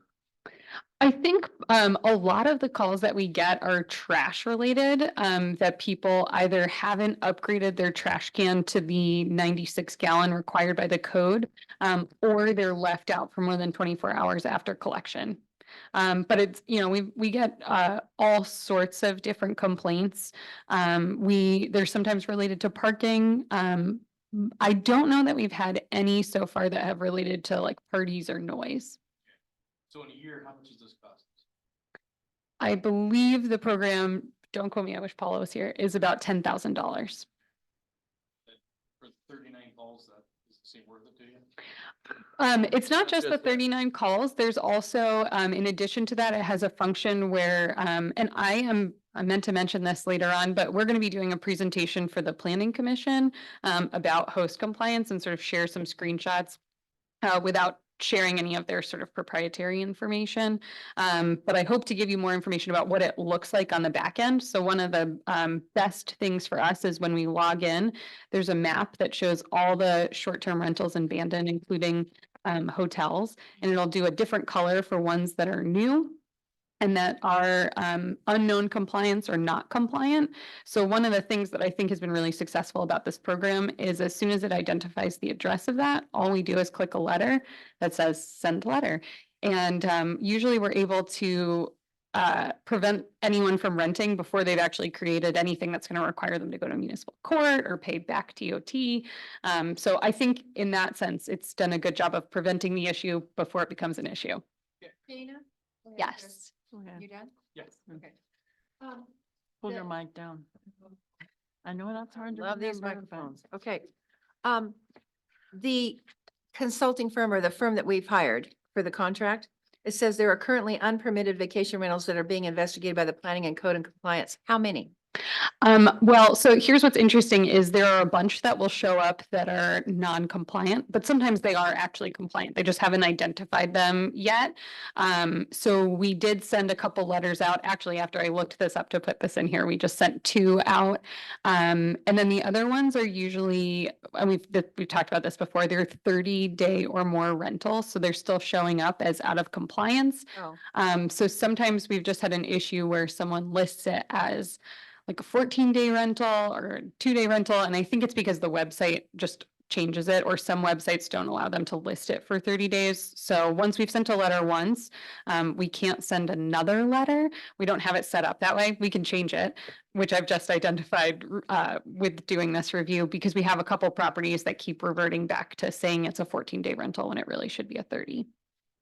[SPEAKER 9] I think a lot of the calls that we get are trash related, that people either haven't upgraded their trash can to the 96 gallon required by the code, or they're left out for more than 24 hours after collection. But it's, you know, we get all sorts of different complaints. They're sometimes related to parking. I don't know that we've had any so far that have related to like parties or noise.
[SPEAKER 8] So in a year, how much does this cost?
[SPEAKER 9] I believe the program, don't quote me, I wish Paula was here, is about $10,000.
[SPEAKER 8] For 39 calls, that does it seem worth it to you?
[SPEAKER 9] It's not just the
[SPEAKER 1] Just that.
[SPEAKER 9] 39 calls. There's also, in addition to that, it has a function where, and I meant to mention this later on, but we're going to be doing a presentation for the Planning Commission about host compliance and sort of share some screenshots without sharing any of their sort of proprietary information. But I hope to give you more information about what it looks like on the back end. So one of the best things for us is when we log in, there's a map that shows all the short-term rentals in Bandon, including hotels, and it'll do a different color for ones that are new and that are unknown compliance or not compliant. So one of the things that I think has been really successful about this program is as soon as it identifies the address of that, all we do is click a letter that says send letter. And usually we're able to prevent anyone from renting before they've actually created anything that's going to require them to go to municipal court or pay back TOT. So I think in that sense, it's done a good job of preventing the issue before it becomes an issue.
[SPEAKER 6] Dana?
[SPEAKER 9] Yes.
[SPEAKER 2] Okay.
[SPEAKER 6] You done?
[SPEAKER 8] Yes.
[SPEAKER 6] Okay.
[SPEAKER 2] Pull your
[SPEAKER 6] the-
[SPEAKER 2] mic down. I know that's hard to
[SPEAKER 6] Love these
[SPEAKER 2] remember, but-
[SPEAKER 6] microphones. Okay. The consulting firm or the firm that we've hired for the contract, it says there are currently unpermitted vacation rentals that are being investigated by the Planning and Code and Compliance. How many?
[SPEAKER 9] Well, so here's what's interesting is there are a bunch that will show up that are non-compliant, but sometimes they are actually compliant. They just haven't identified them yet. So we did send a couple letters out. Actually, after I looked this up to put this in here, we just sent 2 out. And then the other ones are usually, and we've talked about this before, they're 30-day or more rentals. So they're still showing up as out of compliance.
[SPEAKER 6] Oh,
[SPEAKER 9] So sometimes we've just had an issue where someone lists it as like a 14-day rental or 2-day rental. And I think it's because the website just changes it, or some websites don't allow them to list it for 30 days. So once we've sent a letter once, we can't send another letter. We don't have it set up that way. We can change it, which I've just identified with doing this review, because we have a couple properties that keep reverting back to saying it's a 14-day rental when it really should be a 30.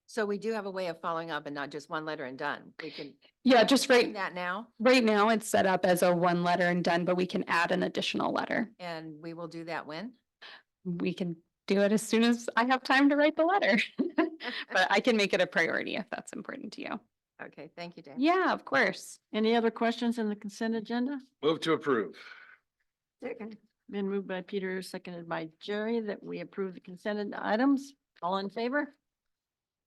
[SPEAKER 6] so we do have a way of following up and not just one letter and done. We can.
[SPEAKER 9] Yeah, just
[SPEAKER 6] do
[SPEAKER 9] right,
[SPEAKER 6] That now,
[SPEAKER 9] right now it's set up as a 1 letter and done, but we can add an additional letter.
[SPEAKER 6] and we will do that when?
[SPEAKER 9] We can do it as soon as I have time to write the letter. But I can make it a priority if that's important to you.
[SPEAKER 6] Okay, thank you, Dan.
[SPEAKER 9] Yeah, of course.
[SPEAKER 2] Any other questions in the consent agenda?
[SPEAKER 1] Move to approve.
[SPEAKER 3] Second.
[SPEAKER 2] Been moved by Peter, seconded by Jerry, that we approve the consented items. All in favor?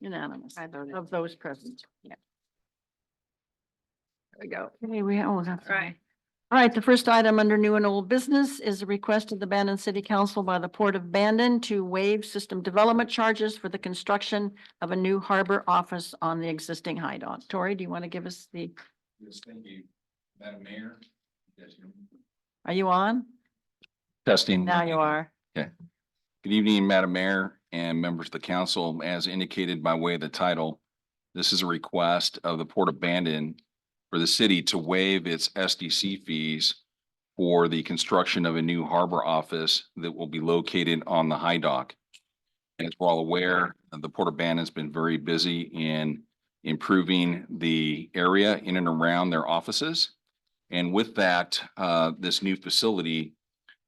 [SPEAKER 2] Unanimous
[SPEAKER 6] I voted.
[SPEAKER 2] of those present.
[SPEAKER 9] Yeah.
[SPEAKER 2] There we go. Okay, we, oh, that's right. All right, the first item under new and old business is a request of the Bandon City Council by the Port of Bandon to waive system development charges for the construction of a new harbor office on the existing high dock. Tori, do you want to give us the,
[SPEAKER 10] Yes, thank you, Madam Mayor. Yes,
[SPEAKER 2] are you on?
[SPEAKER 10] testing.
[SPEAKER 2] Now you are.
[SPEAKER 10] Good evening, Madam Mayor and members of the council. As indicated by way of the title, this is a request of the Port of Bandon for the city to waive its SDC fees for the construction of a new harbor office that will be located on the high dock. As we're all aware, the Port of Bandon has been very busy in improving the area in and around their offices. And with that, this new facility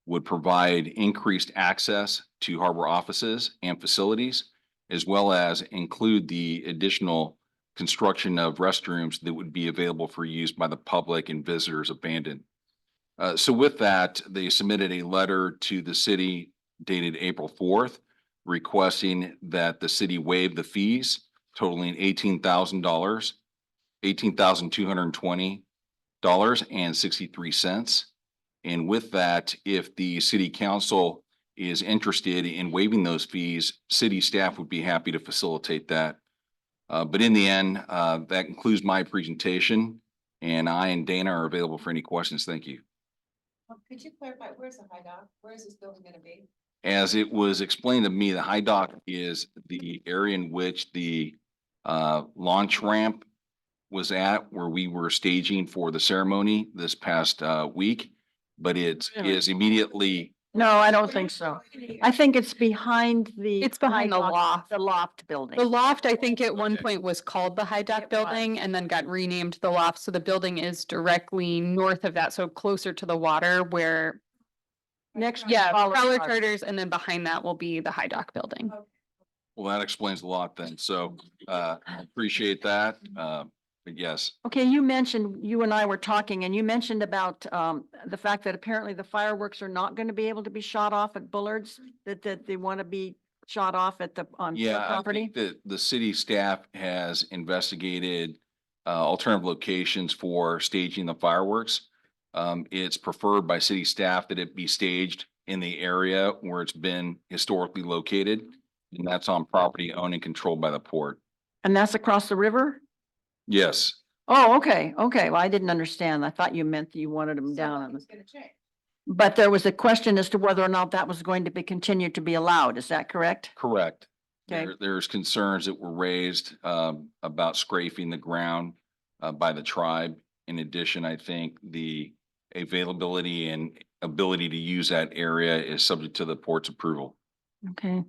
[SPEAKER 10] would provide increased access to harbor offices and facilities, as well as include the additional construction of restrooms that would be available for use by the public and visitors of Bandon. So with that, they submitted a letter to the city dated April 4th, requesting that the city waive the fees totaling $18,000, $18,220.63. And with that, if the city council is interested in waiving those fees, city staff would be happy to facilitate that. But in the end, that concludes my presentation, and I and Dana are available for any questions. Thank you.
[SPEAKER 6] Could you clarify, where's the high dock? Where is this building gonna be?
[SPEAKER 10] As it was explained to me, the high dock is the area in which the launch ramp was at, where we were staging for the ceremony this past week. But it
[SPEAKER 2] Really?
[SPEAKER 10] is immediately,
[SPEAKER 2] No, I don't think so. I think it's behind the.
[SPEAKER 9] It's behind the
[SPEAKER 2] high dock,
[SPEAKER 9] loft.
[SPEAKER 2] The loft building.
[SPEAKER 9] The loft, I think at one
[SPEAKER 10] Okay.
[SPEAKER 9] point was called the High
[SPEAKER 2] It
[SPEAKER 9] Dock
[SPEAKER 2] was.
[SPEAKER 9] Building and then got renamed the loft. So the building is directly north of that, so closer to the water where,
[SPEAKER 2] Next. to
[SPEAKER 9] yeah,
[SPEAKER 2] Prowler
[SPEAKER 9] Prowler
[SPEAKER 2] Park.
[SPEAKER 9] Charters, and then behind that will be the High Dock Building.
[SPEAKER 10] well, that explains a lot then. So I appreciate that. But yes,
[SPEAKER 2] Okay, you mentioned, you and I were talking, and you mentioned about the fact that apparently the fireworks are not going to be able to be shot off at Bullards, that they want to be shot off at on
[SPEAKER 10] yeah,
[SPEAKER 2] your
[SPEAKER 10] I
[SPEAKER 2] property.
[SPEAKER 10] think that the city staff has investigated alternative locations for staging the fireworks. It's preferred by city staff that it be staged in the area where it's been historically located, and that's on property owned and controlled by the port.
[SPEAKER 2] And that's across the river?
[SPEAKER 10] Yes,
[SPEAKER 2] Oh, okay, okay. Well, I didn't understand. I thought you meant that you wanted them down on the.
[SPEAKER 6] gonna change.
[SPEAKER 2] But there was a question as to whether or not that was going to be continued to be allowed. Is that correct?
[SPEAKER 10] correct.
[SPEAKER 2] Okay.
[SPEAKER 10] There's concerns that were raised about scraping the ground by the tribe. In addition, I think the availability and ability to use that area is subject to the port's approval.
[SPEAKER 2] Okay.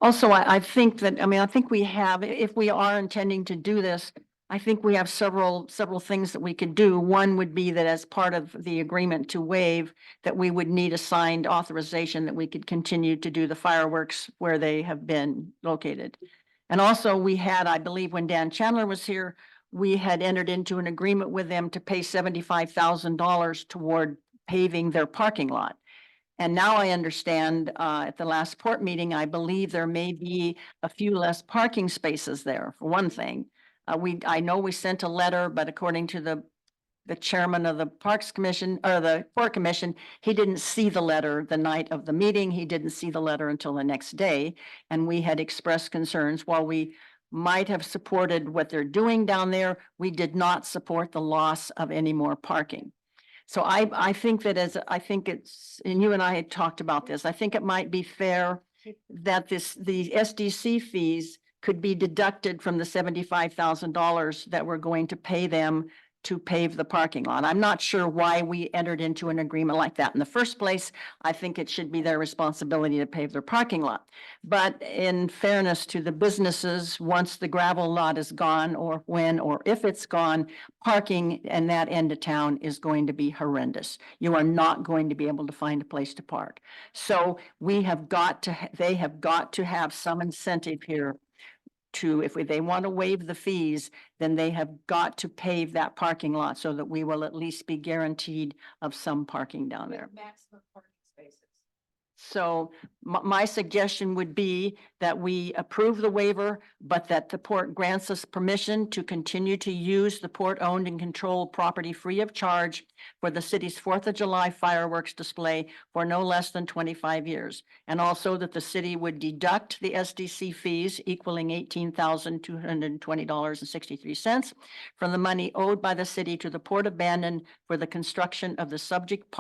[SPEAKER 2] Also, I think that, I mean, I think we have, if we are intending to do this, I think we have several things that we could do. One would be that as part of the agreement to waive, that we would need a signed authorization that we could continue to do the fireworks where they have been located. And also we had, I believe when Dan Chandler was here, we had entered into an agreement with them to pay $75,000 toward paving their parking lot. And now I understand, at the last port meeting, I believe there may be a few less parking spaces there, for one thing. I know we sent a letter, but according to the chairman of the Parks Commission, or the Port Commission, he didn't see the letter the night of the meeting. He didn't see the letter until the next day. And we had expressed concerns. While we might have supported what they're doing down there, we did not support the loss of any more parking. So I think that I think it's, and you and I had talked about this, I think it might be fair that the SDC fees could be deducted from the $75,000 that we're going to pay them to pave the parking lot. I'm not sure why we entered into an agreement like that in the first place. I think it should be their responsibility to pave their parking lot. But in fairness to the businesses, once the gravel lot is gone, or when or if it's gone, parking in that end of town is going to be horrendous. You are not going to be able to find a place to park. So we have got to, they have got to have some incentive here to, if they want to waive the fees, then they have got to pave that parking lot so that we will at least be guaranteed of some parking down there.
[SPEAKER 6] Maximum parking spaces.
[SPEAKER 2] So my suggestion would be that we approve the waiver, but that the port grants us permission to continue to use the port-owned and controlled property free of charge for the city's 4th of July fireworks display for no less than 25 years. And also that the city would deduct the SDC fees equaling $18,220.63 from the money owed by the city to the Port of Bandon for the construction of the subject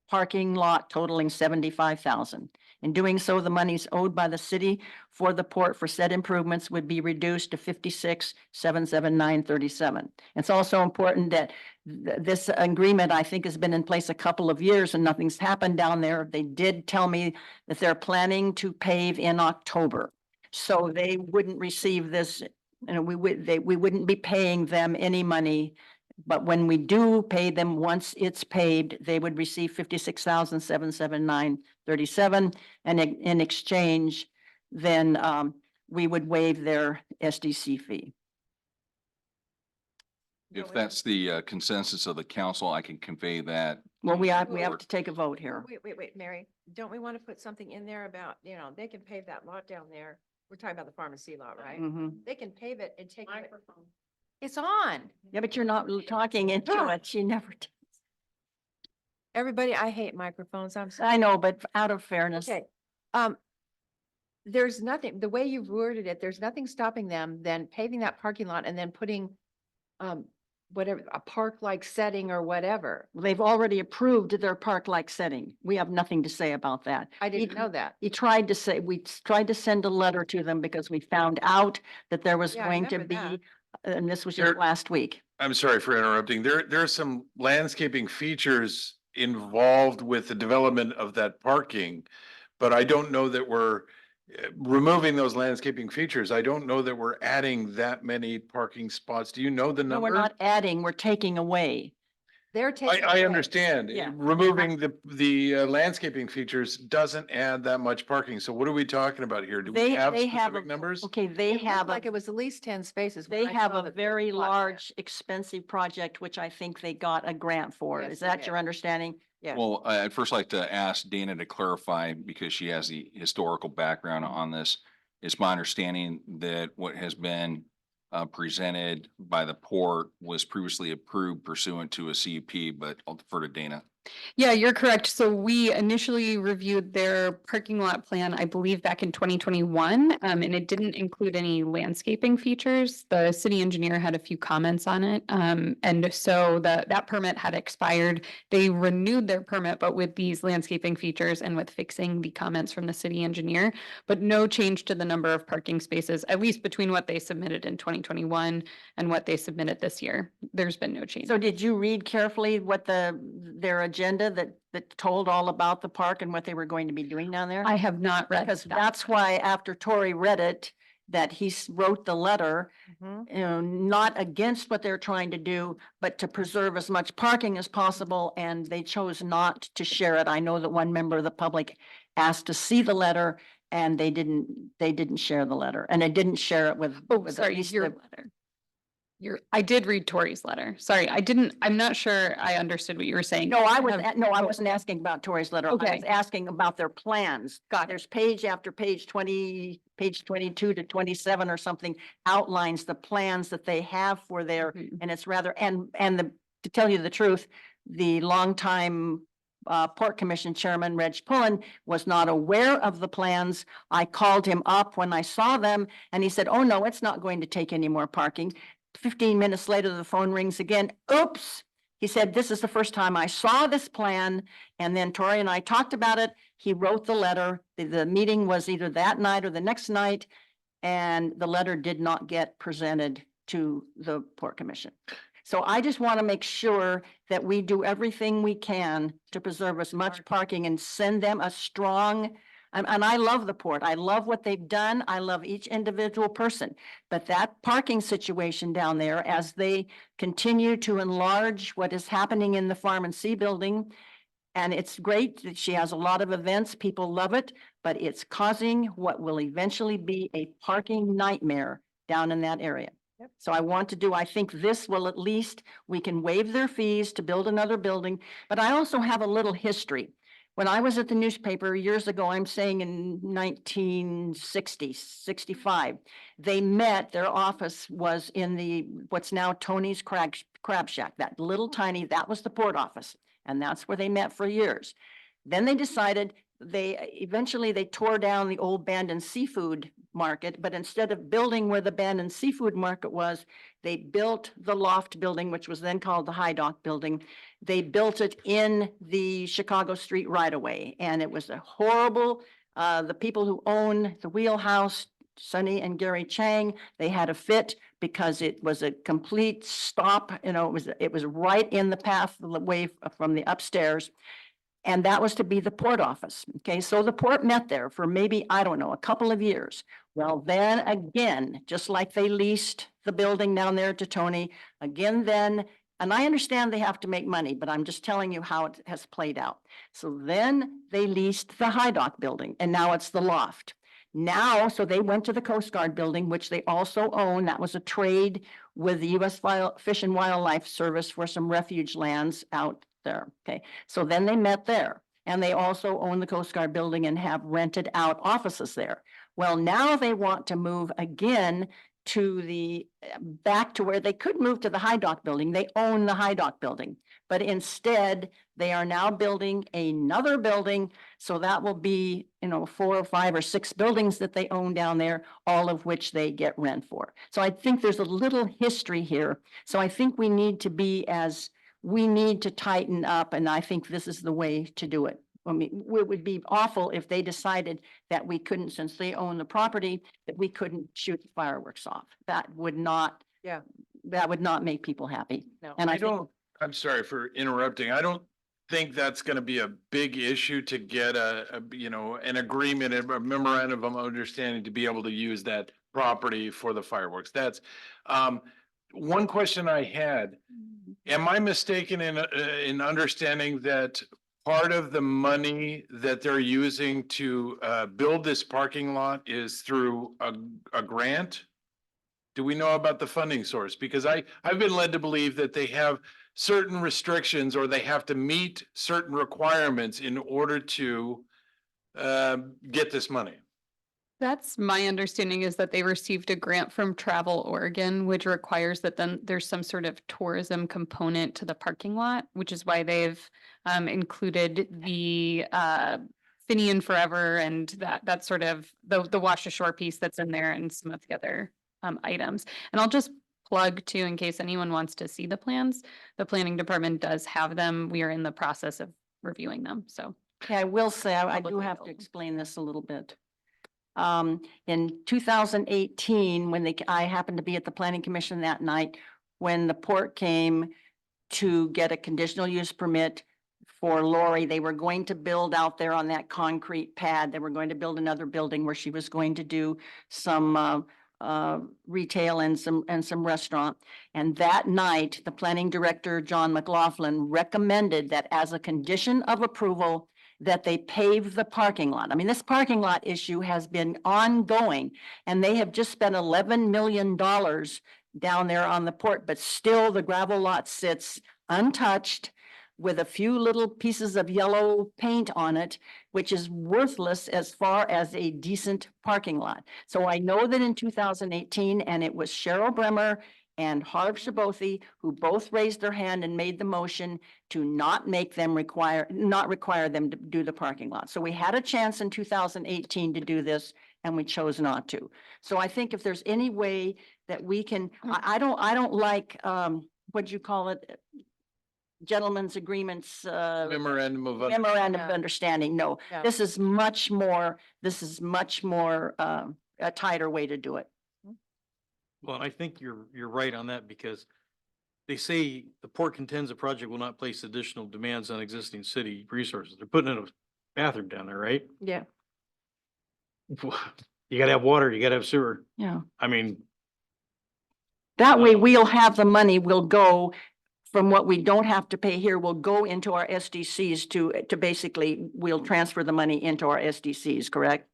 [SPEAKER 2] parking lot totaling $75,000. In doing so, the monies owed by the city for the port for said improvements would be reduced to $56,779.37. It's also important that this agreement, I think, has been in place a couple of years and nothing's happened down there. They did tell me that they're planning to pave in October. So they wouldn't receive this, and we wouldn't be paying them any money. But when we do pay them, once it's paved, they would receive $56,779.37. And in exchange, then we would waive their SDC fee.
[SPEAKER 10] If that's the consensus of the council, I can convey that.
[SPEAKER 2] Well, we have
[SPEAKER 10] Board.
[SPEAKER 2] to take a vote here.
[SPEAKER 6] Wait, Mary, don't we want to put something in there about, they can pave that lot down there? We're talking about the pharmacy lot, right?
[SPEAKER 2] Mhm.
[SPEAKER 6] They can pave it and take it. It's on.
[SPEAKER 2] Yeah, but you're not talking into it. She never did.
[SPEAKER 6] Everybody, I hate microphones. I'm
[SPEAKER 2] I know, but out of fairness.
[SPEAKER 6] Okay, there's nothing, the way you've worded it, there's nothing stopping them then paving that parking lot and then putting, whatever, a park-like setting or whatever.
[SPEAKER 2] They've already approved their park-like setting. We have nothing to say about that.
[SPEAKER 6] I didn't know that.
[SPEAKER 2] He tried to say, we tried to send a letter to them because we found out that there was
[SPEAKER 6] Yeah, I
[SPEAKER 2] going to
[SPEAKER 6] remember
[SPEAKER 2] be, and this was just
[SPEAKER 1] There-
[SPEAKER 2] last week.
[SPEAKER 1] I'm sorry for interrupting. There are some landscaping features involved with the development of that parking. But I don't know that we're removing those landscaping features. I don't know that we're adding that many parking spots. Do you know the
[SPEAKER 2] No,
[SPEAKER 1] number?
[SPEAKER 2] we're not adding, we're taking away.
[SPEAKER 6] They're taking.
[SPEAKER 1] I
[SPEAKER 6] away.
[SPEAKER 1] understand.
[SPEAKER 2] Yeah.
[SPEAKER 1] Removing the landscaping features doesn't add that much parking. So what are we talking about here? Do we
[SPEAKER 2] They,
[SPEAKER 1] have
[SPEAKER 2] they have,
[SPEAKER 1] specific numbers?
[SPEAKER 2] okay, they
[SPEAKER 6] It looked
[SPEAKER 2] have,
[SPEAKER 6] like
[SPEAKER 2] a
[SPEAKER 6] it was at least 10 spaces.
[SPEAKER 2] they
[SPEAKER 6] when I
[SPEAKER 2] have
[SPEAKER 6] saw
[SPEAKER 2] a
[SPEAKER 6] the
[SPEAKER 2] very
[SPEAKER 6] plot plan.
[SPEAKER 2] large, expensive project, which I think they got a grant for.
[SPEAKER 6] Yes,
[SPEAKER 2] Is
[SPEAKER 6] they
[SPEAKER 2] that
[SPEAKER 6] did.
[SPEAKER 2] your understanding?
[SPEAKER 6] Yeah.
[SPEAKER 10] Well, I'd first like to ask Dana to clarify because she has the historical background on this. It's my understanding that what has been presented by the port was previously approved pursuant to a CUP, but I'll defer to Dana.
[SPEAKER 9] Yeah, you're correct. So we initially reviewed their parking lot plan, I believe, back in 2021, and it didn't include any landscaping features. The city engineer had a few comments on it, and so that permit had expired. They renewed their permit, but with these landscaping features and with fixing the comments from the city engineer, but no change to the number of parking spaces, at least between what they submitted in 2021 and what they submitted this year. There's been no change.
[SPEAKER 2] So did you read carefully what their agenda that told all about the park and what they were going to be doing down there?
[SPEAKER 9] I have not read
[SPEAKER 2] Because
[SPEAKER 9] that.
[SPEAKER 2] that's why after Tori read it, that he wrote the letter,
[SPEAKER 6] Mhm.
[SPEAKER 2] not against what they're trying to do, but to preserve as much parking as possible, and they chose not to share it. I know that one member of the public asked to see the letter, and they didn't share the letter, and they didn't share it with.
[SPEAKER 9] Oh,
[SPEAKER 2] with at
[SPEAKER 9] sorry,
[SPEAKER 2] least
[SPEAKER 9] your
[SPEAKER 2] the-
[SPEAKER 9] letter. I did read Tori's letter. Sorry, I'm not sure I understood what you were saying.
[SPEAKER 2] No, I
[SPEAKER 9] have-
[SPEAKER 2] wasn't, no, I wasn't asking about Tori's letter. I
[SPEAKER 9] Okay.
[SPEAKER 2] was asking about their plans.
[SPEAKER 9] Got it.
[SPEAKER 2] There's page after page 20, page 22 to 27 or something outlines the plans that they have for their,
[SPEAKER 9] Mhm.
[SPEAKER 2] and it's rather, to tell you the truth, the longtime Port Commission Chairman, Reg Pullen, was not aware of the plans. I called him up when I saw them and he said, oh, no, it's not going to take any more parking. 15 minutes later, the phone rings again. Oops. He said, this is the first time I saw this plan. And then Tori and I talked about it. He wrote the letter. The meeting was either that night or the next night. And the letter did not get presented to the Port Commission. So I just want to make sure that we do everything we can to preserve as much parking and send them a strong, and I love the port. I love what they've done. I love each individual person. But that parking situation down there, as they continue to enlarge what is happening in the Farm and Sea building, and it's great that she has a lot of events. People love it, but it's causing what will eventually be a parking nightmare down in that area.
[SPEAKER 6] Yep.
[SPEAKER 2] So I think this will at least, we can waive their fees to build another building, but I also have a little history. When I was at the newspaper years ago, I'm saying in 1960, 65, they met, their office was in what's now Tony's Crab Shack, that little tiny, that was the port office. And that's where they met for years. Then they decided, eventually they tore down the old abandoned seafood market, but instead of building where the abandoned seafood market was, they built the loft building, which was then called the High Dock building. They built it in the Chicago Street right away, and it was a horrible, the people who own the Wheelhouse, Sonny and Gary Chang, they had a fit because it was a complete stop, it was right in the path away from the upstairs. And that was to be the port office. Okay, so the port met there for maybe, I don't know, a couple of years. Well, then again, just like they leased the building down there to Tony, again then, and I understand they have to make money, but I'm just telling you how it has played out. So then they leased the High Dock building and now it's the loft. Now, so they went to the Coast Guard building, which they also own. That was a trade with the US Fish and Wildlife Service for some refuge lands out there. Okay, so then they met there. And they also own the Coast Guard building and have rented out offices there. Well, now they want to move again to back to where they could move to the High Dock building. They own the High Dock building. But instead, they are now building another building. So that will be, 4 or 5 or 6 buildings that they own down there, all of which they get rent for. So I think there's a little history here. So I think we need to tighten up, and I think this is the way to do it. I mean, it would be awful if they decided that we couldn't, since they own the property, that we couldn't shoot the fireworks off. That would not.
[SPEAKER 6] Yeah.
[SPEAKER 2] That would not make people happy.
[SPEAKER 6] No.
[SPEAKER 2] And I
[SPEAKER 1] I
[SPEAKER 2] think,
[SPEAKER 1] don't, I'm sorry for interrupting. I don't think that's gonna be a big issue to get an agreement, a memorandum of understanding to be able to use that property for the fireworks. That's, one question I had. Am I mistaken in understanding that part of the money that they're using to build this parking lot is through a grant? Do we know about the funding source? Because I've been led to believe that they have certain restrictions or they have to meet certain requirements in order to get this money.
[SPEAKER 9] That's my understanding, is that they received a grant from Travel Oregon, which requires that then there's some sort of tourism component to the parking lot, which is why they've included the Finian Forever and that sort of the Wash Ashore piece that's in there and some of the other items. And I'll just plug too, in case anyone wants to see the plans, the planning department does have them. We are in the process of reviewing them, so.
[SPEAKER 2] yeah, I will say, I
[SPEAKER 9] Public
[SPEAKER 2] do have to
[SPEAKER 9] available.
[SPEAKER 2] explain this a little bit. In 2018, when I happened to be at the planning commission that night, when the port came to get a conditional use permit for Lori, they were going to build out there on that concrete pad. They were going to build another building where she was going to do some retail and some restaurant. And that night, the planning director, John McLaughlin, recommended that as a condition of approval, that they pave the parking lot. I mean, this parking lot issue has been ongoing, and they have just spent $11 million down there on the port, but still the gravel lot sits untouched with a few little pieces of yellow paint on it, which is worthless as far as a decent parking lot. So I know that in 2018, and it was Cheryl Bremer and Harv Shabothi, who both raised their hand and made the motion to not require them to do the parking lot. So we had a chance in 2018 to do this, and we chose not to. So I think if there's any way that we can, I don't like, what'd you call it? Gentlemen's agreements,
[SPEAKER 1] Memorandum of.
[SPEAKER 2] memorandum of
[SPEAKER 6] Yeah.
[SPEAKER 2] understanding. No,
[SPEAKER 6] Yeah.
[SPEAKER 2] this is much more a tighter way to do it.
[SPEAKER 8] Well, and I think you're right on that, because they say the port contends the project will not place additional demands on existing city resources. They're putting in a bathroom down there, right?
[SPEAKER 6] Yeah.
[SPEAKER 8] You gotta have water, you gotta have sewer.
[SPEAKER 2] Yeah.
[SPEAKER 8] I mean,
[SPEAKER 2] That way we'll have the money, will go from what we don't have to pay here, will go into our SDCs to basically, we'll transfer the money into our SDCs, correct?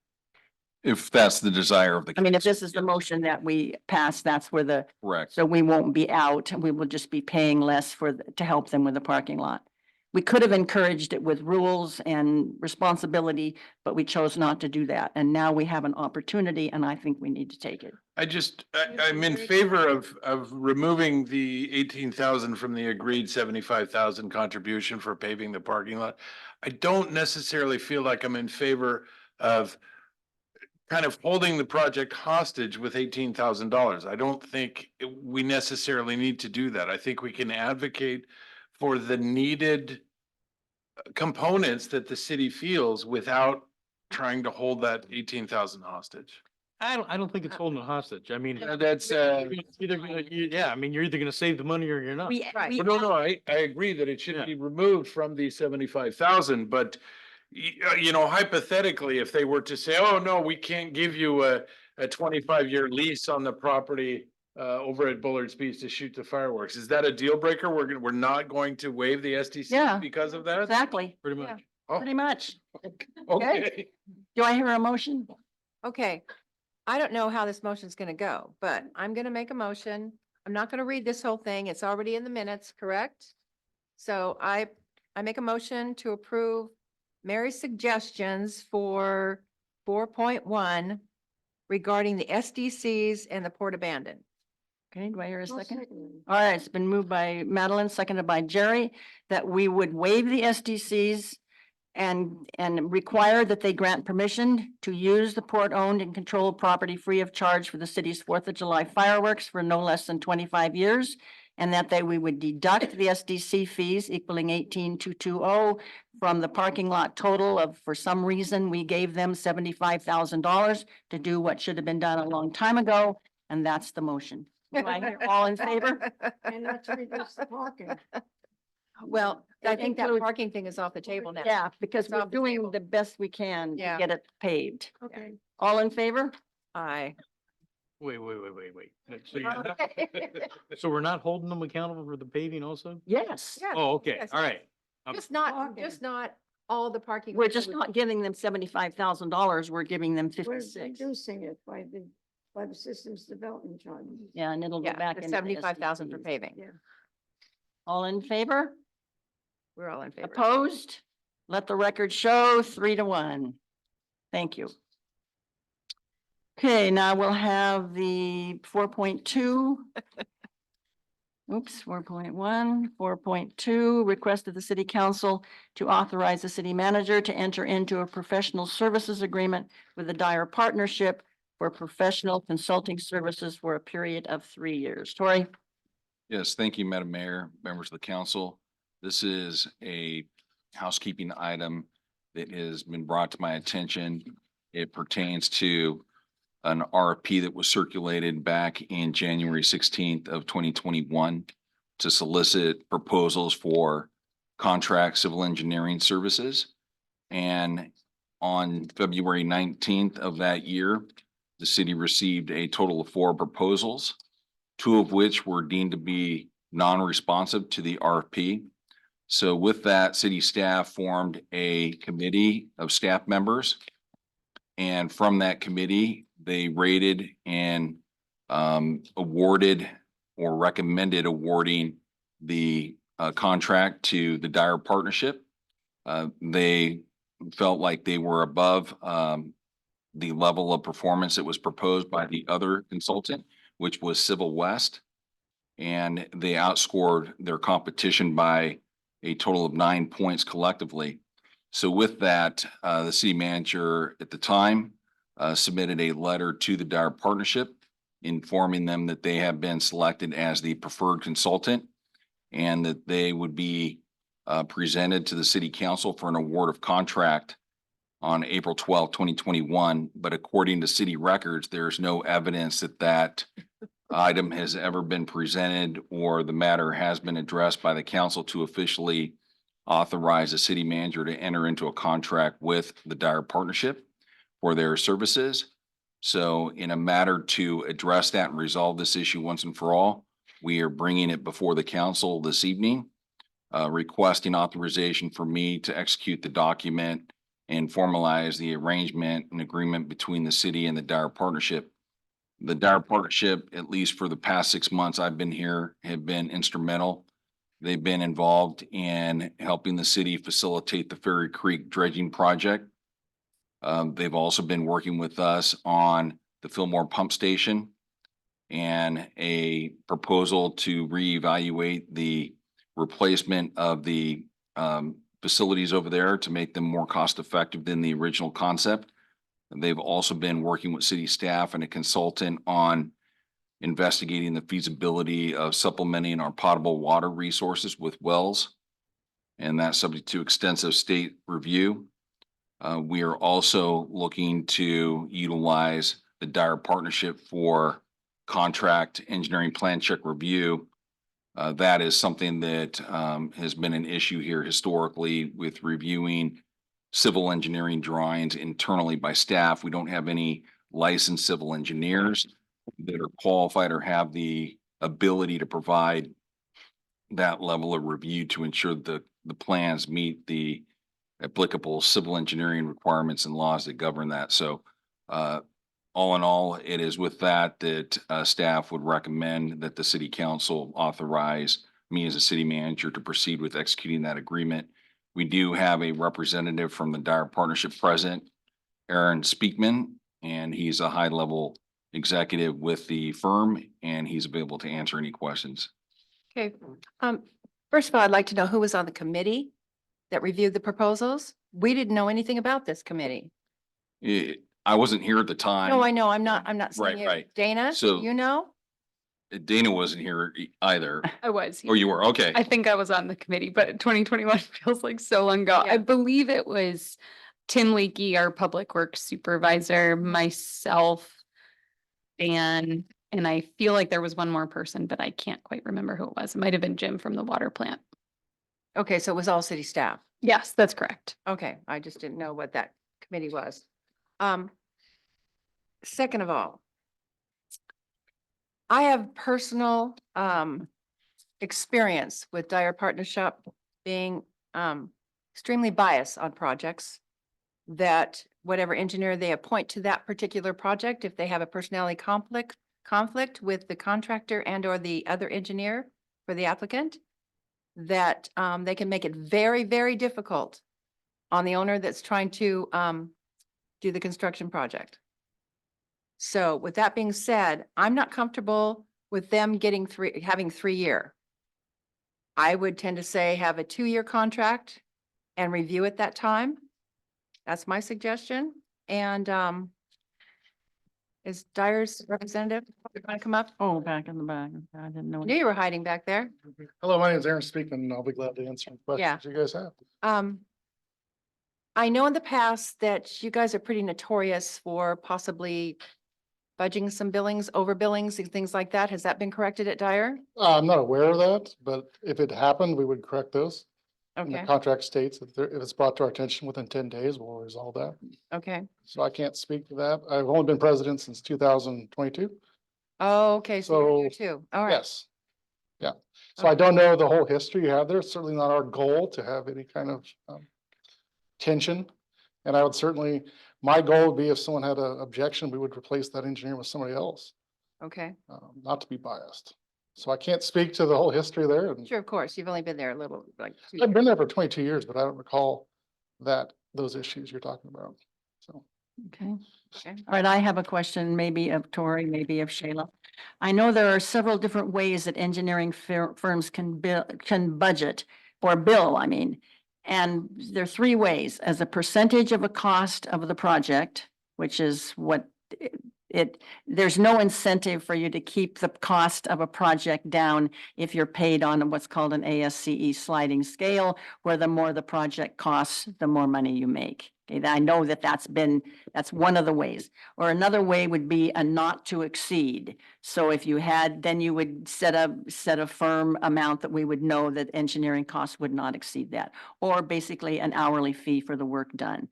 [SPEAKER 10] If that's the desire of the.
[SPEAKER 2] I mean, if
[SPEAKER 10] council.
[SPEAKER 2] this is the motion that we pass, that's where
[SPEAKER 10] Correct.
[SPEAKER 2] so we won't be out, we will just be paying less to help them with the parking lot. We could have encouraged it with rules and responsibility, but we chose not to do that. And now we have an opportunity, and I think we need to take it.
[SPEAKER 1] I'm in favor of removing the 18,000 from the agreed 75,000 contribution for paving the parking lot. I don't necessarily feel like I'm in favor of kind of holding the project hostage with $18,000. I don't think we necessarily need to do that. I think we can advocate for the needed components that the city feels without trying to hold that 18,000 hostage.
[SPEAKER 8] I don't think it's holding a hostage. I mean,
[SPEAKER 1] That's,
[SPEAKER 8] yeah, I mean, you're either gonna save the money or you're not.
[SPEAKER 6] Right.
[SPEAKER 1] well, no, I agree that it should
[SPEAKER 8] Yeah.
[SPEAKER 1] be removed from the 75,000, but hypothetically, if they were to say, oh, no, we can't give you a 25-year lease on the property over at Bullard's Beach to shoot the fireworks, is that a deal breaker? We're not going to waive the
[SPEAKER 2] Yeah.
[SPEAKER 1] SDC because of that?
[SPEAKER 2] Exactly,
[SPEAKER 8] Pretty
[SPEAKER 6] Yeah.
[SPEAKER 8] much.
[SPEAKER 1] Oh,
[SPEAKER 2] pretty much.
[SPEAKER 1] okay.
[SPEAKER 2] Do I hear a motion?
[SPEAKER 6] Okay, I don't know how this motion's gonna go, but I'm gonna make a motion. I'm not gonna read this whole thing. It's already in the minutes, correct? So I make a motion to approve Mary's suggestions for 4.1 regarding the SDCs and the port abandon.
[SPEAKER 2] Okay, do I hear a
[SPEAKER 3] I'll
[SPEAKER 2] second?
[SPEAKER 3] second it.
[SPEAKER 2] All right, it's been moved by Madeline, seconded by Jerry, that we would waive the SDCs and require that they grant permission to use the port-owned and controlled property free of charge for the city's Fourth of July fireworks for no less than 25 years. And that we would deduct the SDC fees equaling 18,220 from the parking lot total of, for some reason, we gave them $75,000 to do what should have been done a long time ago. And that's the motion. Do I hear all in favor?
[SPEAKER 3] And that's reduce the parking.
[SPEAKER 6] Well, I
[SPEAKER 2] It
[SPEAKER 6] think that
[SPEAKER 2] includes-
[SPEAKER 6] parking thing is off the table now.
[SPEAKER 2] Yeah, because
[SPEAKER 6] It's
[SPEAKER 2] we're
[SPEAKER 6] off the
[SPEAKER 2] doing
[SPEAKER 6] table.
[SPEAKER 2] the best we can to
[SPEAKER 6] Yeah.
[SPEAKER 2] get it paved.
[SPEAKER 3] Okay.
[SPEAKER 2] All in favor?
[SPEAKER 6] Aye.
[SPEAKER 8] Wait. So you're not, so we're not holding them accountable for the paving also?
[SPEAKER 2] Yes.
[SPEAKER 6] Yes,
[SPEAKER 8] Oh, okay,
[SPEAKER 6] yes.
[SPEAKER 8] all right.
[SPEAKER 6] Just
[SPEAKER 3] Parking.
[SPEAKER 6] not all the parking.
[SPEAKER 2] We're just not giving them $75,000. We're giving them
[SPEAKER 3] We're
[SPEAKER 2] 56.
[SPEAKER 3] reducing it by the systems development charge.
[SPEAKER 2] Yeah, and it'll go
[SPEAKER 6] Yeah,
[SPEAKER 2] back
[SPEAKER 6] the
[SPEAKER 2] into the
[SPEAKER 6] 75,000 for
[SPEAKER 2] SDCs.
[SPEAKER 6] paving.
[SPEAKER 3] Yeah.
[SPEAKER 2] All in favor?
[SPEAKER 6] We're all in favor.
[SPEAKER 2] Opposed? Let the record show 3-1. Thank you. Okay, now we'll have the 4.2. Oops, 4.1, 4.2, request of the city council to authorize the city manager to enter into a professional services agreement with the Dyer Partnership for professional consulting services for a period of 3 years. Tori?
[SPEAKER 10] Yes, thank you, Madam Mayor, members of the council. This is a housekeeping item that has been brought to my attention. It pertains to an RFP that was circulated back in January 16th of 2021 to solicit proposals for contract civil engineering services. And on February 19th of that year, the city received a total of 4 proposals, 2 of which were deemed to be non-responsive to the RFP. So with that, city staff formed a committee of staff members. And from that committee, they rated and awarded or recommended awarding the contract to the Dyer Partnership. They felt like they were above the level of performance that was proposed by the other consultant, which was Civil West. And they outscored their competition by a total of 9 points collectively. So with that, the city manager at the time submitted a letter to the Dyer Partnership informing them that they have been selected as the preferred consultant and that they would be presented to the city council for an award of contract on April 12, 2021. But according to city records, there's no evidence that that item has ever been presented or the matter has been addressed by the council to officially authorize the city manager to enter into a contract with the Dyer Partnership for their services. So in a matter to address that and resolve this issue once and for all, we are bringing it before the council this evening, requesting authorization for me to execute the document and formalize the arrangement and agreement between the city and the Dyer Partnership. The Dyer Partnership, at least for the past 6 months I've been here, have been instrumental. They've been involved in helping the city facilitate the Ferry Creek dredging project. They've also been working with us on the Fillmore Pump Station and a proposal to reevaluate the replacement of the facilities over there to make them more cost effective than the original concept. They've also been working with city staff and a consultant on investigating the feasibility of supplementing our potable water resources with wells. And that's subject to extensive state review. We are also looking to utilize the Dyer Partnership for contract engineering plan check review. That is something that has been an issue here historically with reviewing civil engineering drawings internally by staff. We don't have any licensed civil engineers that are qualified or have the ability to provide that level of review to ensure that the plans meet the applicable civil engineering requirements and laws that govern that. So all in all, it is with that staff would recommend that the city council authorize me as a city manager to proceed with executing that agreement. We do have a representative from the Dyer Partnership present, Aaron Speakman, and he's a high-level executive with the firm, and he's available to answer any questions.
[SPEAKER 6] Okay. First of all, I'd like to know who was on the committee that reviewed the proposals. We didn't know anything about this committee.
[SPEAKER 10] I wasn't here at the time.
[SPEAKER 6] No, I know, I'm not saying
[SPEAKER 10] Right,
[SPEAKER 6] you.
[SPEAKER 10] right.
[SPEAKER 6] Dana,
[SPEAKER 10] So-
[SPEAKER 6] you know?
[SPEAKER 10] Dana wasn't here either.
[SPEAKER 9] I was.
[SPEAKER 10] Or you were, okay.
[SPEAKER 9] I think I was on the committee, but 2021 feels like so long ago.
[SPEAKER 6] Yeah.
[SPEAKER 9] I believe it was Tim Leakey, our public works supervisor, myself, Dan, and I feel like there was one more person, but I can't quite remember who it was. It might have been Jim from the water plant.
[SPEAKER 6] Okay, so it was all city staff.
[SPEAKER 9] Yes, that's correct.
[SPEAKER 6] Okay, I just didn't know what that committee was. Second of all, I have personal experience with Dyer Partnership being extremely biased on projects, that whatever engineer they appoint to that particular project, if they have a personality conflict with the contractor and or the other engineer for the applicant, that they can make it very, very difficult on the owner that's trying to do the construction project. So with that being said, I'm not comfortable with them having 3-year. I would tend to say have a 2-year contract and review at that time. That's my suggestion. And is Dyer's representative going to come up?
[SPEAKER 2] Oh, back in the back. I didn't know.
[SPEAKER 6] I knew you were hiding back there.
[SPEAKER 11] Hello, my name is Aaron Speakman, and I'll be glad to answer any
[SPEAKER 6] Yeah.
[SPEAKER 11] questions you guys have.
[SPEAKER 6] I know in the past that you guys are pretty notorious for possibly fudging some billings, over billings and things like that. Has that been corrected at Dyer?
[SPEAKER 11] I'm not aware of that, but if it happened, we would correct those. And the
[SPEAKER 6] Okay,
[SPEAKER 11] contract states that if it's brought to our attention within 10 days, we'll resolve that.
[SPEAKER 6] okay.
[SPEAKER 11] So I can't speak to that. I've only been president since 2022.
[SPEAKER 6] Oh, okay, so you're here
[SPEAKER 11] So,
[SPEAKER 6] too. All right.
[SPEAKER 11] Yes. Yeah. So I don't know the whole history you have there. It's certainly not our goal to have any kind of tension. And I would certainly, my goal would be if someone had an objection, we would replace that engineer with somebody else,
[SPEAKER 6] Okay,
[SPEAKER 11] not to be biased. So I can't speak to the whole history there. And
[SPEAKER 6] sure, of course. You've only been there a little, like. 2
[SPEAKER 11] I've
[SPEAKER 6] years.
[SPEAKER 11] been there for 22 years, but I don't recall those issues you're talking about. So.
[SPEAKER 2] Okay.
[SPEAKER 6] Okay.
[SPEAKER 2] All right, I have a question, maybe of Tori, maybe of Shayla. I know there are several different ways that engineering firms can budget or bill, I mean. And there are 3 ways: as a percentage of a cost of the project, which is what there's no incentive for you to keep the cost of a project down if you're paid on what's called an ASCE sliding scale, where the more the project costs, the more money you make. Okay, I know that's one of the ways. Or another way would be a not to exceed. So if you had, then you would set a firm amount that we would know that engineering costs would not exceed that, or basically an hourly fee for the work done.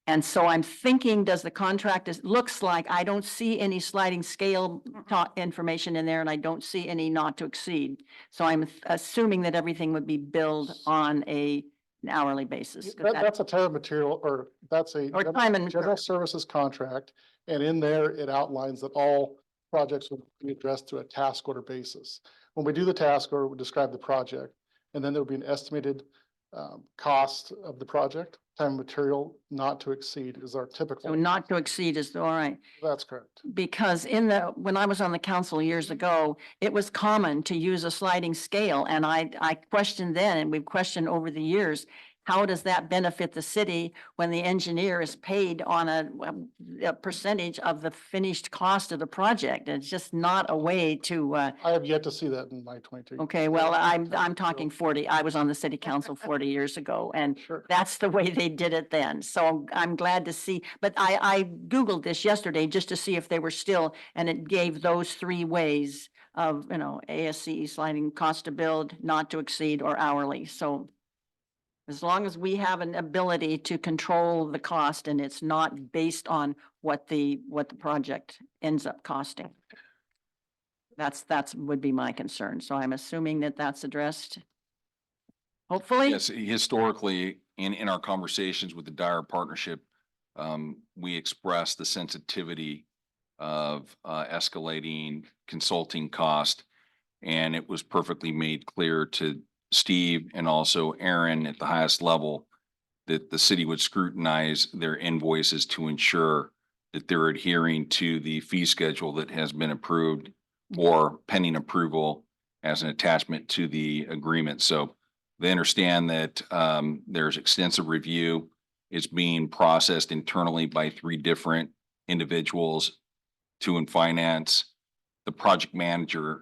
[SPEAKER 2] And so I'm thinking, does the contract, looks like I don't see any sliding scale information in there, and I don't see any not to exceed. So I'm assuming that everything would be billed on an hourly basis. 'Cause
[SPEAKER 11] That's a time and material, or that's a
[SPEAKER 2] Or time and
[SPEAKER 11] general
[SPEAKER 2] material.
[SPEAKER 11] services contract. And in there, it outlines that all projects will be addressed to a task order basis. When we do the task order, we describe the project, and then there will be an estimated cost of the project. Time and material not to exceed is our
[SPEAKER 2] So
[SPEAKER 11] typical.
[SPEAKER 2] not to exceed is all right.
[SPEAKER 11] That's correct.
[SPEAKER 2] Because when I was on the council years ago, it was common to use a sliding scale, and I questioned then, and we've questioned over the years, how does that benefit the city when the engineer is paid on a percentage of the finished cost of the project? It's just not a way to,
[SPEAKER 11] I have yet to see that in my 22.
[SPEAKER 2] okay, well, I'm talking 40, I was on the city council 40 years ago, and
[SPEAKER 11] Sure.
[SPEAKER 2] that's the way they did it then. So I'm glad to see, but I Googled this yesterday just to see if they were still, and it gave those 3 ways of, ASCE sliding cost to build, not to exceed, or hourly. So as long as we have an ability to control the cost and it's not based on what the project ends up costing. That's would be my concern. So I'm assuming that that's addressed. Hopefully.
[SPEAKER 10] Yes, historically, in our conversations with the Dyer Partnership, we expressed the sensitivity of escalating consulting cost. And it was perfectly made clear to Steve and also Aaron at the highest level that the city would scrutinize their invoices to ensure that they're adhering to the fee schedule that has been approved or pending approval as an attachment to the agreement. So they understand that there's extensive review. It's being processed internally by 3 different individuals, 2 in finance, the project manager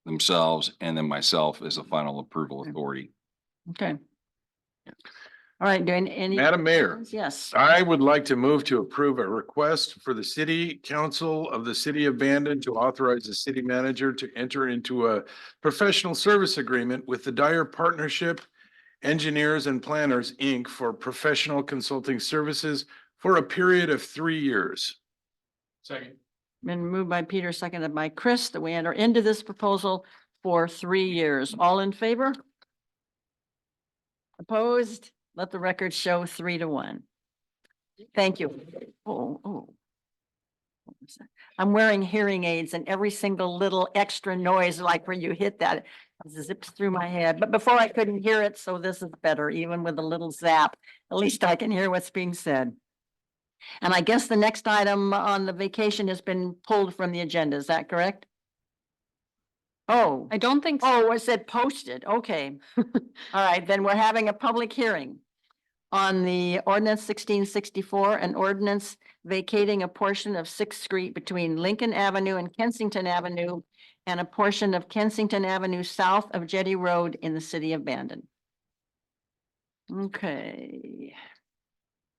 [SPEAKER 10] themselves, and then myself as the final approval authority.
[SPEAKER 2] Okay. All right, doing any?
[SPEAKER 1] Madam Mayor,
[SPEAKER 2] Yes.
[SPEAKER 1] I would like to move to approve a request for the city council of the city of Bandon to authorize the city manager to enter into a professional service agreement with the Dyer Partnership Engineers and Planners, Inc. for professional consulting services for a period of 3 years.
[SPEAKER 8] Second.
[SPEAKER 2] Been moved by Peter, seconded by Chris, that we enter into this proposal for 3 years. All in favor? Opposed? Let the record show 3-1. Thank you. Oh. What was that? I'm wearing hearing aids and every single little extra noise, like when you hit that, zips through my head. But before I couldn't hear it, so this is better, even with a little zap. At least I can hear what's being said. And I guess the next item on the vacation has been pulled from the agenda. Is that correct? Oh,
[SPEAKER 9] I don't think.
[SPEAKER 2] oh, it said posted. Okay. All right, then we're having a public hearing on the ordinance 1664, an ordinance vacating a portion of Sixth Street between Lincoln Avenue and Kensington Avenue and a portion of Kensington Avenue south of Jetty Road in the city of Bandon. Okay.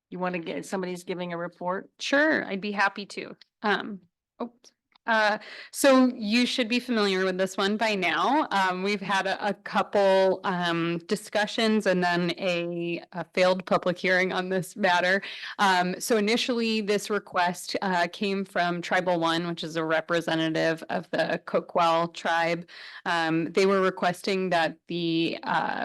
[SPEAKER 2] You want to get, somebody's giving a report?
[SPEAKER 9] Sure, I'd be happy to. So you should be familiar with this one by now. We've had a couple discussions and then a failed public hearing on this matter. So initially, this request came from Tribal One, which is a representative of the Coquel tribe. They were requesting that the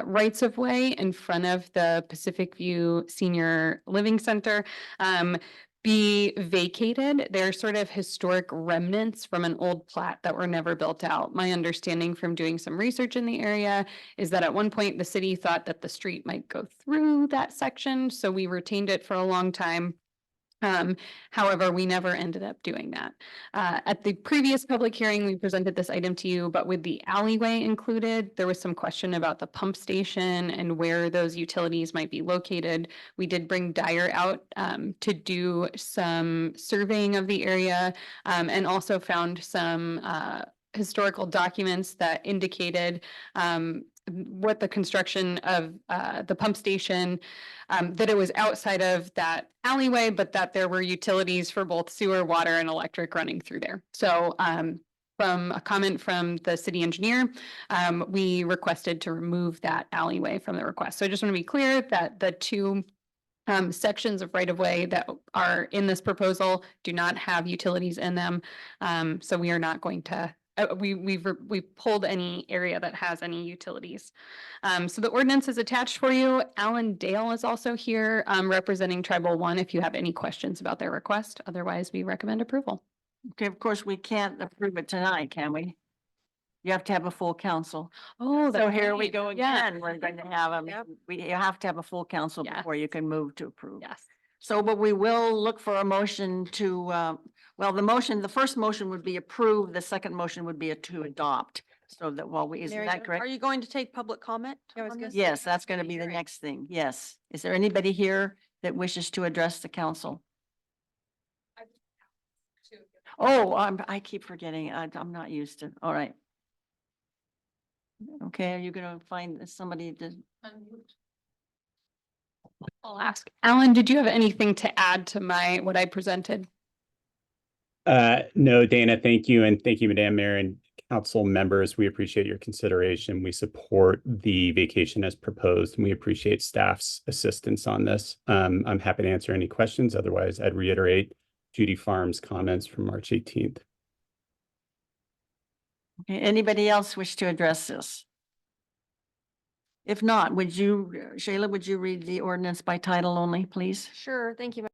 [SPEAKER 9] rights of way in front of the Pacific View Senior Living Center be vacated. They're sort of historic remnants from an old plat that were never built out. My understanding from doing some research in the area is that at one point the city thought that the street might go through that section, so we retained it for a long time. However, we never ended up doing that. At the previous public hearing, we presented this item to you, but with the alleyway included, there was some question about the pump station and where those utilities might be located. We did bring Dyer out to do some surveying of the area and also found some historical documents that indicated what the construction of the pump station, that it was outside of that alleyway, but that there were utilities for both sewer, water, and electric running through there. So from a comment from the city engineer, we requested to remove that alleyway from the request. So I just want to be clear that the 2 sections of right of way that are in this proposal do not have utilities in them. So we are not going to we've pulled any area that has any utilities. So the ordinance is attached for you. Alan Dale is also here, representing Tribal One if you have any questions about their request. Otherwise, we recommend approval.
[SPEAKER 2] Okay, of course, we can't approve it tonight, can we? You have to have a full council.
[SPEAKER 9] Oh,
[SPEAKER 2] So here we
[SPEAKER 9] right.
[SPEAKER 2] go
[SPEAKER 9] Yeah.
[SPEAKER 2] again. We're going to have
[SPEAKER 6] Yep.
[SPEAKER 2] you have to have a full council
[SPEAKER 9] Yes.
[SPEAKER 2] before you can move to approve.
[SPEAKER 9] Yes.
[SPEAKER 2] So, but we will look for a motion to, well, the first motion would be approve, the second motion would be to adopt. So that while we, isn't
[SPEAKER 6] Mary
[SPEAKER 2] that
[SPEAKER 6] Jo?
[SPEAKER 2] correct?
[SPEAKER 12] Are you going to take public comment?
[SPEAKER 6] Yeah, I was
[SPEAKER 12] on
[SPEAKER 6] gonna
[SPEAKER 12] this?
[SPEAKER 6] say-
[SPEAKER 2] Yes, that's going to be the
[SPEAKER 6] Great.
[SPEAKER 2] next thing. Yes. Is there anybody here that wishes to address the council? Oh, I keep forgetting. I'm not used to, all right. Okay, are you gonna find somebody to?
[SPEAKER 9] I'll ask. Alan, did you have anything to add to what I presented?
[SPEAKER 13] No, Dana, thank you. And thank you, Madam Mayor and council members. We appreciate your consideration. We support the vacation as proposed, and we appreciate staff's assistance on this. I'm happy to answer any questions. Otherwise, I'd reiterate Judy Farm's comments from March 18th.
[SPEAKER 2] Okay, anybody else wish to address this? If not, would you, Shayla, would you read the ordinance by title only, please?
[SPEAKER 6] Sure, thank you.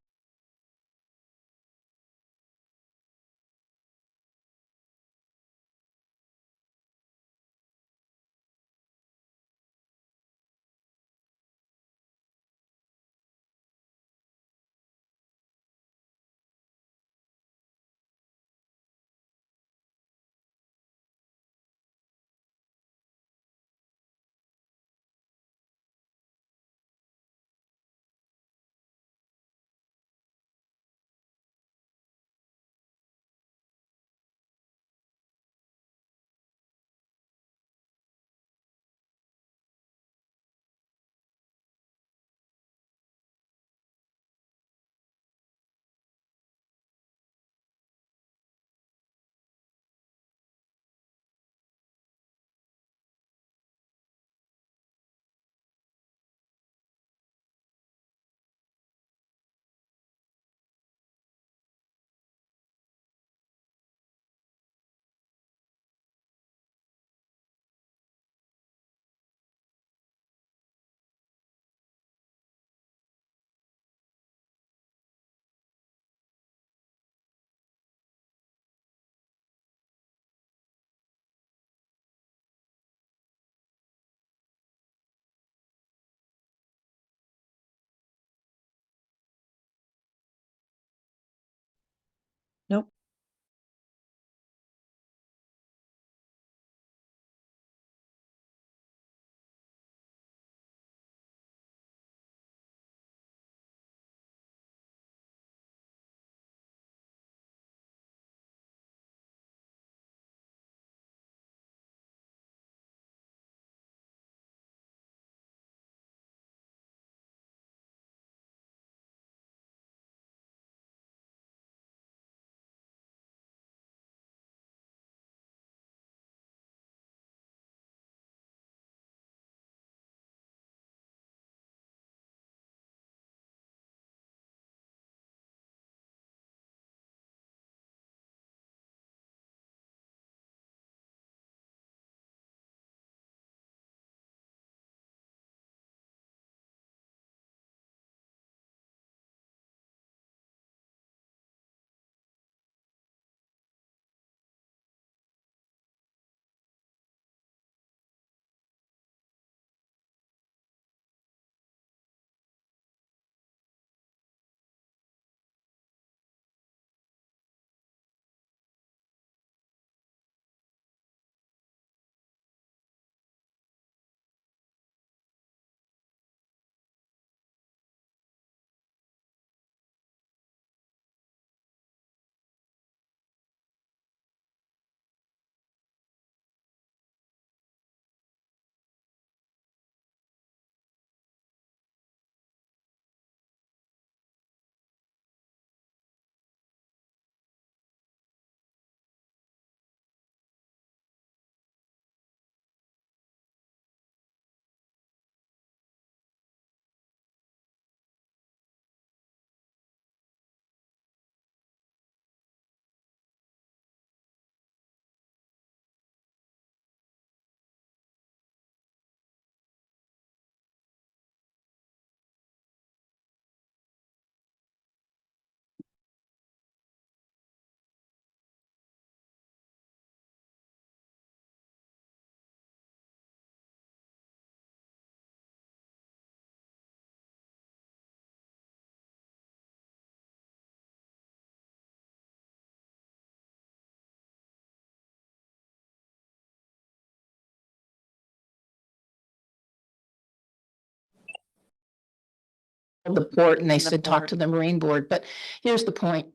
[SPEAKER 3] the port and they
[SPEAKER 2] The
[SPEAKER 3] said, talk
[SPEAKER 2] port.
[SPEAKER 3] to the Marine Board. But here's the point.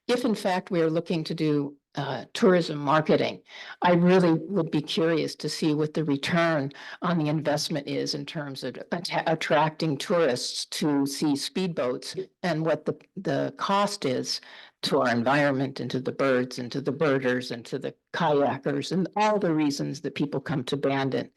[SPEAKER 3] If in fact we are looking to do tourism marketing, I really would be curious to see what the return on the investment is in terms of attracting tourists to see speedboats and what the cost is to our environment and to the birds and to the birders and to the kayakers and all the reasons that people come to Bandon.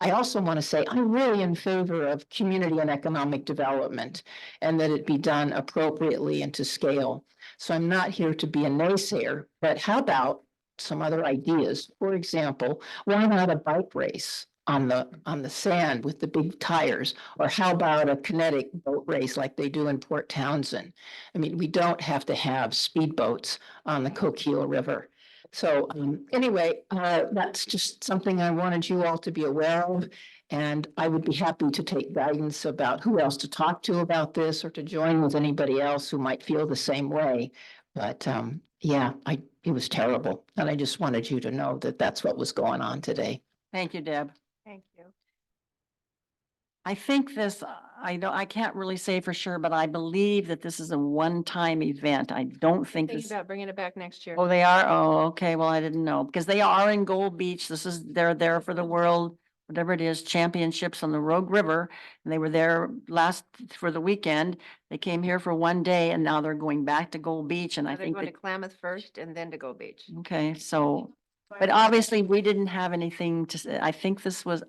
[SPEAKER 3] I also want to say I'm really in favor of community and economic development and that it be done appropriately and to scale. So I'm not here to be a naysayer, but how about some other ideas? For example, why not a bike race on the sand with the big tires? Or how about a kinetic boat race like they do in Port Townsend? I mean, we don't have to have speedboats on the Coquille River. So anyway, that's just something I wanted you all to be aware of. And I would be happy to take guidance about who else to talk to about this or to join with anybody else who might feel the same way. But yeah, it was terrible. And I just wanted you to know that that's what was going on today.
[SPEAKER 2] Thank you, Deb.
[SPEAKER 6] Thank you.
[SPEAKER 2] I think this, I can't really say for sure, but I believe that this is a one-time event. I don't think
[SPEAKER 6] Thinking
[SPEAKER 2] this.
[SPEAKER 6] about bringing it back next year.
[SPEAKER 2] Oh, they are? Oh, okay. Well, I didn't know because they are in Gold Beach. They're there for the world, whatever it is, championships on the Rogue River. And they were there for the weekend. They came here for one day and now they're going back to Gold Beach. And I
[SPEAKER 6] They're
[SPEAKER 2] think
[SPEAKER 6] going
[SPEAKER 2] that,
[SPEAKER 6] to Klamath first and then to Gold Beach.
[SPEAKER 2] okay, so, but obviously we didn't have anything to say. I think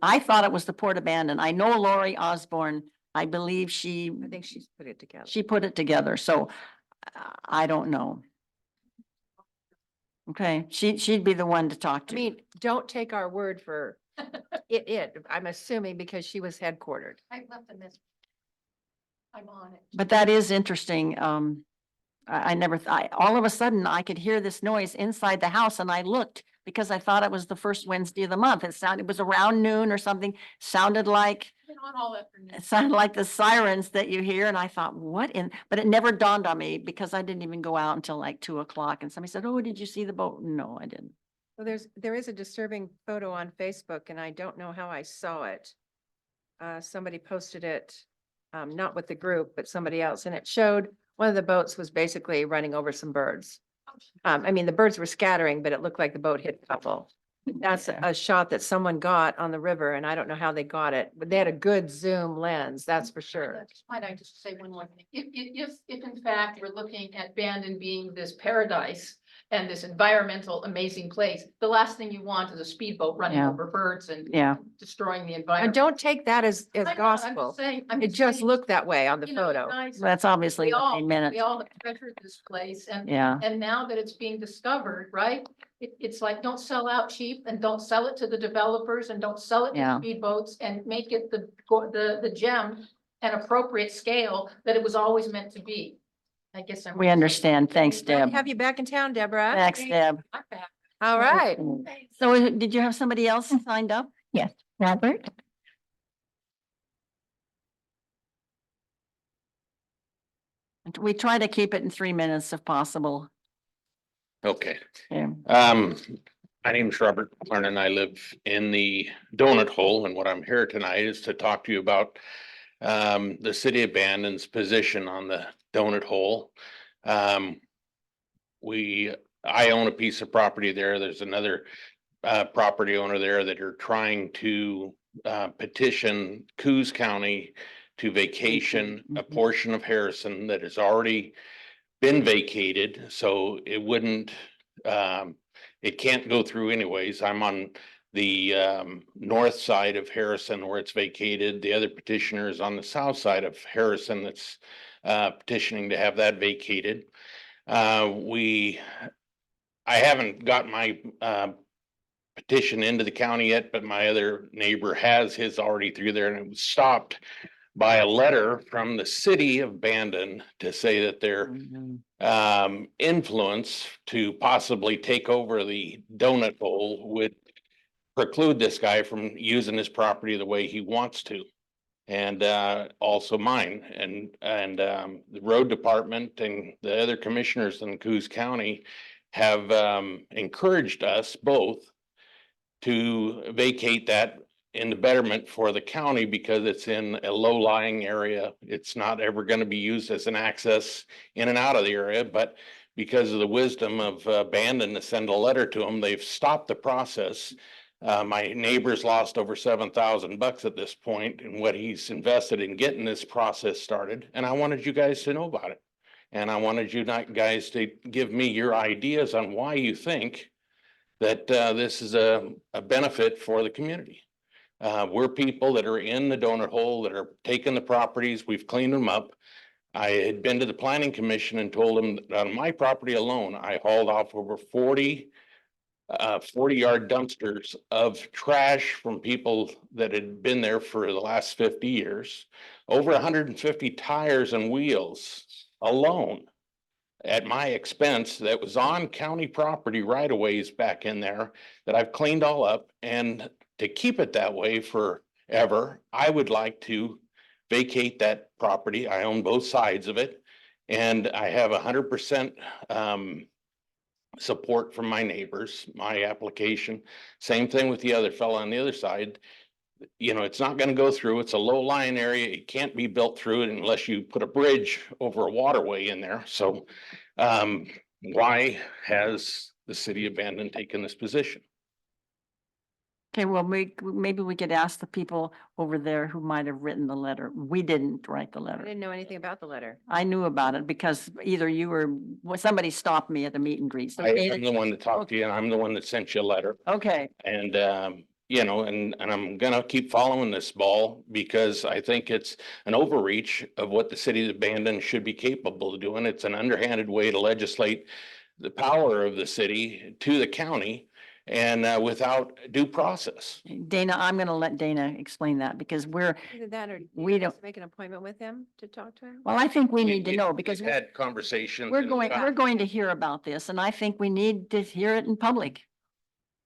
[SPEAKER 2] I thought it was the Port Abandon. I know Lori Osborne. I believe
[SPEAKER 6] I think she's put it together.
[SPEAKER 2] she put it together. So I don't know. Okay, she'd be the one to talk
[SPEAKER 6] I
[SPEAKER 2] to.
[SPEAKER 6] mean, don't take our word for I'm assuming because she was headquartered.
[SPEAKER 3] I left a message. I'm on it.
[SPEAKER 2] But that is interesting. I never, all of a sudden I could hear this noise inside the house and I looked because I thought it was the first Wednesday of the month. It was around noon or something, it sounded like the sirens that you hear. And I thought, but it never dawned on me because I didn't even go out until like 2 o'clock. And somebody said, oh, did you see the boat? No, I didn't.
[SPEAKER 6] Well, there is a disturbing photo on Facebook and I don't know how I saw it. Somebody posted it, not with the group, but somebody else, and it showed one of the boats was basically running over some birds. I mean, the birds were scattering, but it looked like the boat hit a couple. That's a shot that someone got on the river and I don't know how they got it, but they had a good zoom lens, that's for sure.
[SPEAKER 3] Might I just say one more thing? If in fact we're looking at Bandon being this paradise and this environmental amazing place, the last thing you want is a speedboat running
[SPEAKER 2] Yeah.
[SPEAKER 3] over birds and
[SPEAKER 2] Yeah.
[SPEAKER 3] destroying the
[SPEAKER 6] And
[SPEAKER 3] environment.
[SPEAKER 6] don't take that as
[SPEAKER 3] I know, I'm
[SPEAKER 6] gospel.
[SPEAKER 3] saying- I'm
[SPEAKER 6] It just
[SPEAKER 3] saying,
[SPEAKER 6] looked that way on the
[SPEAKER 3] you know, you
[SPEAKER 6] photo.
[SPEAKER 3] guys-
[SPEAKER 2] That's obviously
[SPEAKER 3] We
[SPEAKER 2] what
[SPEAKER 3] all,
[SPEAKER 2] they meant.
[SPEAKER 3] we all have treasured this place and
[SPEAKER 2] Yeah,
[SPEAKER 3] now that it's being discovered, right? It's like, don't sell out cheap and don't sell it to the developers and don't sell it to
[SPEAKER 2] Yeah.
[SPEAKER 3] speedboats and make it the gem and appropriate scale that it was always meant to be. I guess I'm.
[SPEAKER 2] we understand. Thanks,
[SPEAKER 6] Glad to
[SPEAKER 2] Deb.
[SPEAKER 6] Have you back in town, Deborah?
[SPEAKER 2] Thanks, Deb.
[SPEAKER 3] I'm back.
[SPEAKER 6] All right.
[SPEAKER 2] So did you have somebody else signed up?
[SPEAKER 7] Robert?
[SPEAKER 2] We try to keep it in 3 minutes if possible.
[SPEAKER 12] Okay,
[SPEAKER 2] Yeah.
[SPEAKER 12] my name is Robert Clarnon. I live in the donut hole, and what I'm here tonight is to talk to you about the city of Bandon's position on the donut hole. I own a piece of property there. There's another property owner there that are trying to petition Coos County to vacation a portion of Harrison that has already been vacated, so it wouldn't, it can't go through anyways. I'm on the north side of Harrison where it's vacated. The other petitioner is on the south side of Harrison that's petitioning to have that vacated. I haven't got my petition into the county yet, but my other neighbor has his already through there, and it was stopped by a letter from the city of Bandon to say that their influence to possibly take over the donut hole would preclude this guy from using his property the way he wants to. And also mine, and the road department and the other commissioners in Coos County have encouraged us both to vacate that in the betterment for the county because it's in a low-lying area. It's not ever going to be used as an access in and out of the area, but because of the wisdom of Bandon to send a letter to them, they've stopped the process. My neighbor's lost over $7,000 at this point in what he's invested in getting this process started, and I wanted you guys to know about it. And I wanted you guys to give me your ideas on why you think that this is a benefit for the community. We're people that are in the donut hole, that are taking the properties, we've cleaned them up. I had been to the planning commission and told them that on my property alone, I hauled off over 40-yard dumpsters of trash from people that had been there for the last 50 years, over 150 tires and wheels alone at my expense that was on county property right of ways back in there that I've cleaned all up. And to keep it that way forever, I would like to vacate that property. I own both sides of it, and I have 100% support from my neighbors, my application. Same thing with the other fellow on the other side. You know, it's not going to go through. It's a low-lying area. It can't be built through it unless you put a bridge over a waterway in there. So why has the city of Bandon taken this position?
[SPEAKER 2] Okay, well, maybe we could ask the people over there who might have written the letter. We didn't write the
[SPEAKER 6] I
[SPEAKER 2] letter.
[SPEAKER 6] didn't know anything about the letter.
[SPEAKER 2] I knew about it because either you or somebody stopped me at the meet and greet. So
[SPEAKER 12] I'm
[SPEAKER 2] Dana-
[SPEAKER 12] the one that talked to you, and I'm the one that sent you a letter.
[SPEAKER 2] Okay,
[SPEAKER 12] And you know, and I'm gonna keep following this ball because I think it's an overreach of what the city of Bandon should be capable of doing. It's an underhanded way to legislate the power of the city to the county and without due process.
[SPEAKER 2] Dana, I'm gonna let Dana explain that because
[SPEAKER 6] Either that or
[SPEAKER 2] We
[SPEAKER 6] you
[SPEAKER 2] don't-
[SPEAKER 6] just make an appointment with him to talk to him.
[SPEAKER 2] well, I think we
[SPEAKER 12] We-
[SPEAKER 2] need to
[SPEAKER 12] we-
[SPEAKER 2] know
[SPEAKER 12] we've
[SPEAKER 2] because
[SPEAKER 12] had conversations.
[SPEAKER 2] we're
[SPEAKER 12] and
[SPEAKER 2] going to hear about this and I think we need to hear it in public.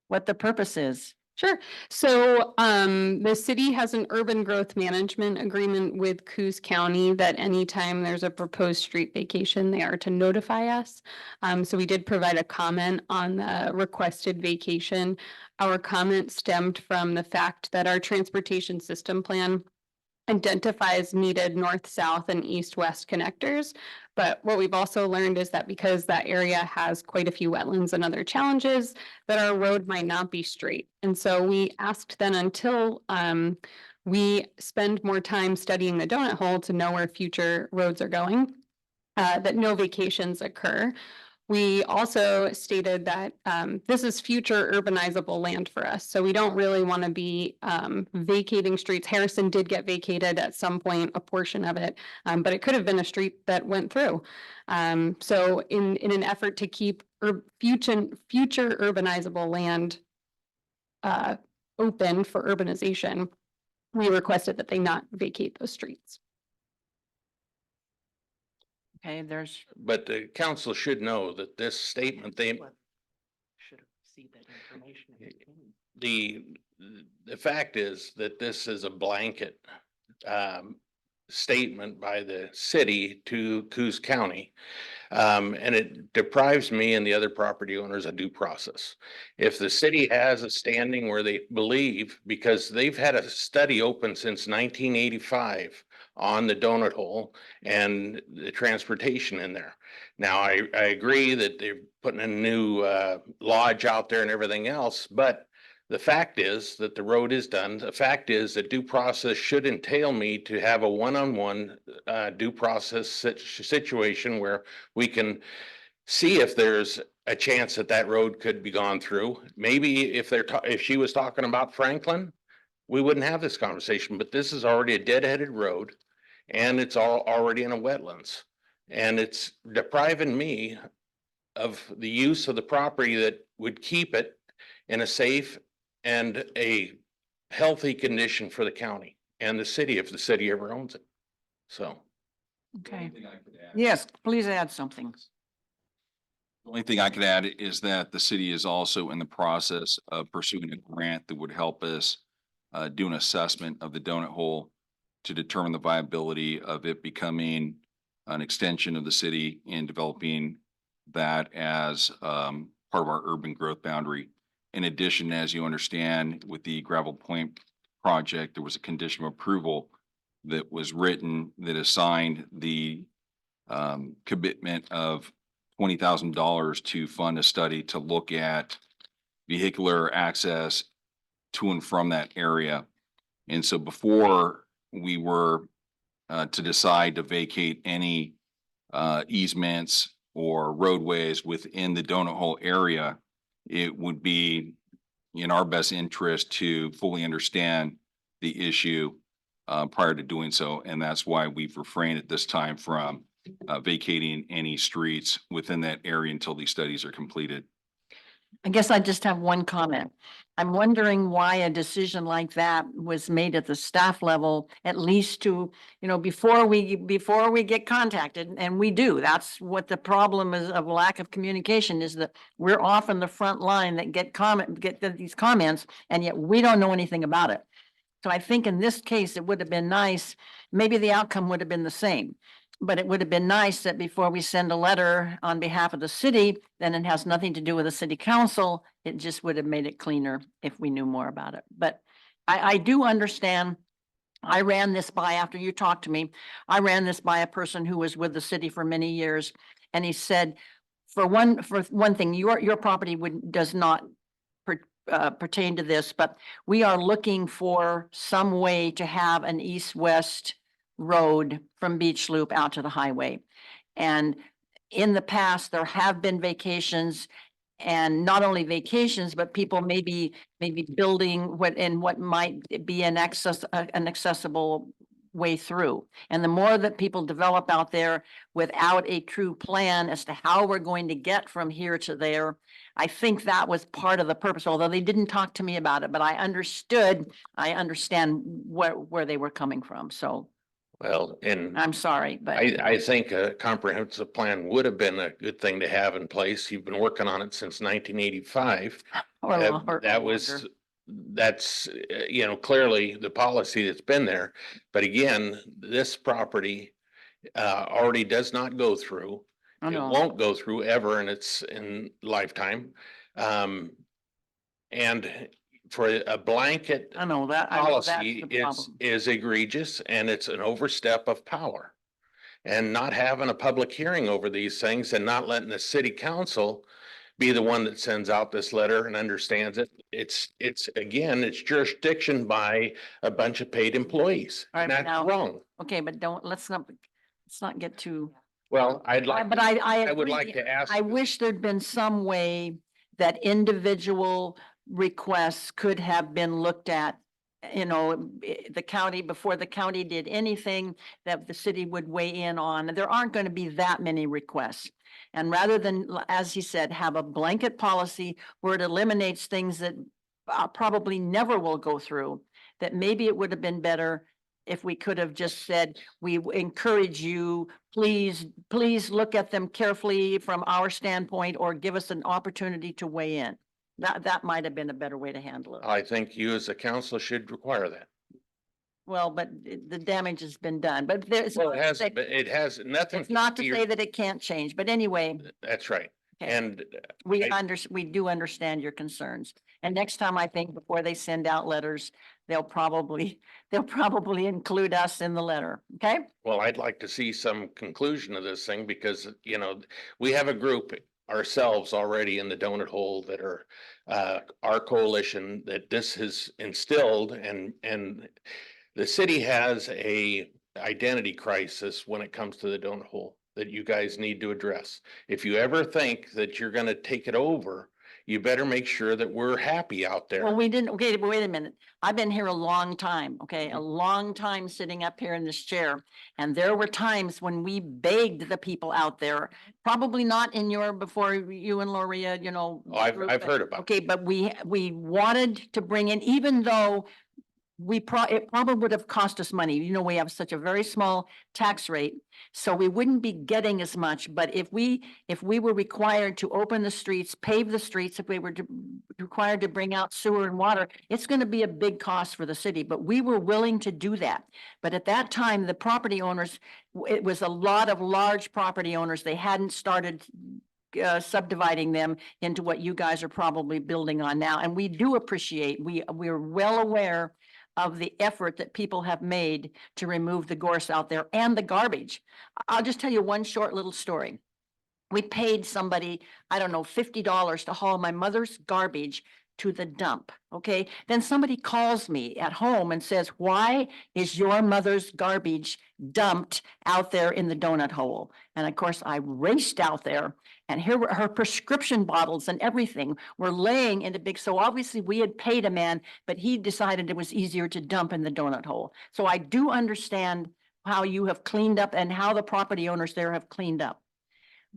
[SPEAKER 2] What the purpose is.
[SPEAKER 9] Sure. So the city has an urban growth management agreement with Coos County that anytime there's a proposed street vacation, they are to notify us. So we did provide a comment on the requested vacation. Our comment stemmed from the fact that our transportation system plan identifies needed north, south, and east-west connectors. But what we've also learned is that because that area has quite a few wetlands and other challenges, that our road might not be straight. And so we asked then until we spend more time studying the donut hole to know where future roads are going, that no vacations occur. We also stated that this is future urbanizable land for us, so we don't really want to be vacating streets. Harrison did get vacated at some point, a portion of it, but it could have been a street that went through. So in an effort to keep future urbanizable land open for urbanization, we requested that they not vacate those streets.
[SPEAKER 2] Okay, there's,
[SPEAKER 12] But the council should know that this statement, the fact is that this is a blanket statement by the city to Coos County. And it deprives me and the other property owners of due process. If the city has a standing where they believe, because they've had a study open since 1985 on the donut hole and the transportation in there. Now, I agree that they're putting a new lodge out there and everything else, but the fact is that the road is done. The fact is that due process should entail me to have a one-on-one due process situation where we can see if there's a chance that that road could be gone through. Maybe if if she was talking about Franklin, we wouldn't have this conversation, but this is already a dead-headed road and it's already in a wetlands. And it's depriving me of the use of the property that would keep it in a safe and a healthy condition for the county and the city if the city ever owns it. So.
[SPEAKER 2] okay. Yes, please add something.
[SPEAKER 10] The only thing I could add is that the city is also in the process of pursuing a grant that would help us do an assessment of the donut hole to determine the viability of it becoming an extension of the city and developing that as part of our urban growth boundary. In addition, as you understand, with the Gravel Point project, there was a condition of approval that was written that assigned the commitment of $20,000 to fund a study to look at vehicular access to and from that area. And so before we were to decide to vacate any easements or roadways within the donut hole area, it would be in our best interest to fully understand the issue prior to doing so. And that's why we've refrained at this time from vacating any streets within that area until these studies are completed.
[SPEAKER 2] I guess I just have one comment. I'm wondering why a decision like that was made at the staff level, at least to, before we get contacted, and we do. That's what the problem is of lack of communication, is that we're off in the front line that get these comments, and yet we don't know anything about it. So I think in this case, it would have been nice, maybe the outcome would have been the same. But it would have been nice that before we send a letter on behalf of the city, then it has nothing to do with the city council. It just would have made it cleaner if we knew more about it. But I do understand. I ran this by, after you talked to me, I ran this by a person who was with the city for many years. And he said, for one thing, your property does not pertain to this, but we are looking for some way to have an east-west road from Beach Loop out to the highway. And in the past, there have been vacations, and not only vacations, but people maybe building what might be an accessible way through. And the more that people develop out there without a true plan as to how we're going to get from here to there, I think that was part of the purpose, although they didn't talk to me about it, but I understand where they were coming from. So
[SPEAKER 12] Well, and
[SPEAKER 2] I'm sorry, but
[SPEAKER 12] I think a comprehensive plan would have been a good thing to have in place. You've been working on it since 1985.
[SPEAKER 2] or
[SPEAKER 12] That's, clearly the policy that's been there. But again, this property already does not go through.
[SPEAKER 2] I
[SPEAKER 12] It
[SPEAKER 2] know.
[SPEAKER 12] won't go through ever in its lifetime. And for a blanket
[SPEAKER 2] I know that. I know that's
[SPEAKER 12] policy
[SPEAKER 2] the problem.
[SPEAKER 12] is egregious, and it's an overstep of power. And not having a public hearing over these things and not letting the city council be the one that sends out this letter and understands it. It's again, it's jurisdiction by a bunch of paid employees.
[SPEAKER 2] All right,
[SPEAKER 12] And
[SPEAKER 2] but
[SPEAKER 12] that's
[SPEAKER 2] now-
[SPEAKER 12] wrong.
[SPEAKER 2] Okay, but let's not get too.
[SPEAKER 12] Well, I'd like,
[SPEAKER 2] But I
[SPEAKER 12] I would
[SPEAKER 2] agree.
[SPEAKER 12] like to ask.
[SPEAKER 2] I wish there'd been some way that individual requests could have been looked at. The county, before the county did anything, that the city would weigh in on. And there aren't going to be that many requests. And rather than, as he said, have a blanket policy where it eliminates things that probably never will go through, that maybe it would have been better if we could have just said, we encourage you, please look at them carefully from our standpoint, or give us an opportunity to weigh in. That might have been a better way to handle it.
[SPEAKER 12] I think you as a council should require that.
[SPEAKER 2] Well, but the damage has been done, but there's.
[SPEAKER 12] Well, it has nothing.
[SPEAKER 2] It's not to
[SPEAKER 12] your-
[SPEAKER 2] say that it can't change, but anyway,
[SPEAKER 12] That's right.
[SPEAKER 2] Okay.
[SPEAKER 12] And
[SPEAKER 2] we
[SPEAKER 12] I-
[SPEAKER 2] we do understand your concerns. And next time, I think before they send out letters, they'll probably include us in the letter, okay?
[SPEAKER 12] well, I'd like to see some conclusion of this thing because, we have a group ourselves already in the donut hole that are our coalition that this has instilled, and the city has a identity crisis when it comes to the donut hole that you guys need to address. If you ever think that you're gonna take it over, you better make sure that we're happy out there.
[SPEAKER 2] Well, we didn't, okay, but wait a minute. I've been here a long time, okay? A long time sitting up here in this chair. And there were times when we begged the people out there, probably not before you and Loria,
[SPEAKER 12] Oh, I've
[SPEAKER 2] group,
[SPEAKER 12] heard about it.
[SPEAKER 2] okay, but we wanted to bring in, even though it probably would have cost us money. We have such a very small tax rate, so we wouldn't be getting as much. But if we were required to open the streets, pave the streets, if we were required to bring out sewer and water, it's going to be a big cost for the city, but we were willing to do that. But at that time, the property owners, it was a lot of large property owners. They hadn't started subdividing them into what you guys are probably building on now. And we do appreciate, we're well aware of the effort that people have made to remove the gorse out there and the garbage. I'll just tell you one short little story. We paid somebody, I don't know, $50 to haul my mother's garbage to the dump, okay? Then somebody calls me at home and says, why is your mother's garbage dumped out there in the donut hole? And of course, I raced out there, and here were her prescription bottles and everything were laying in the big, so obviously we had paid a man, but he decided it was easier to dump in the donut hole. So I do understand how you have cleaned up and how the property owners there have cleaned up.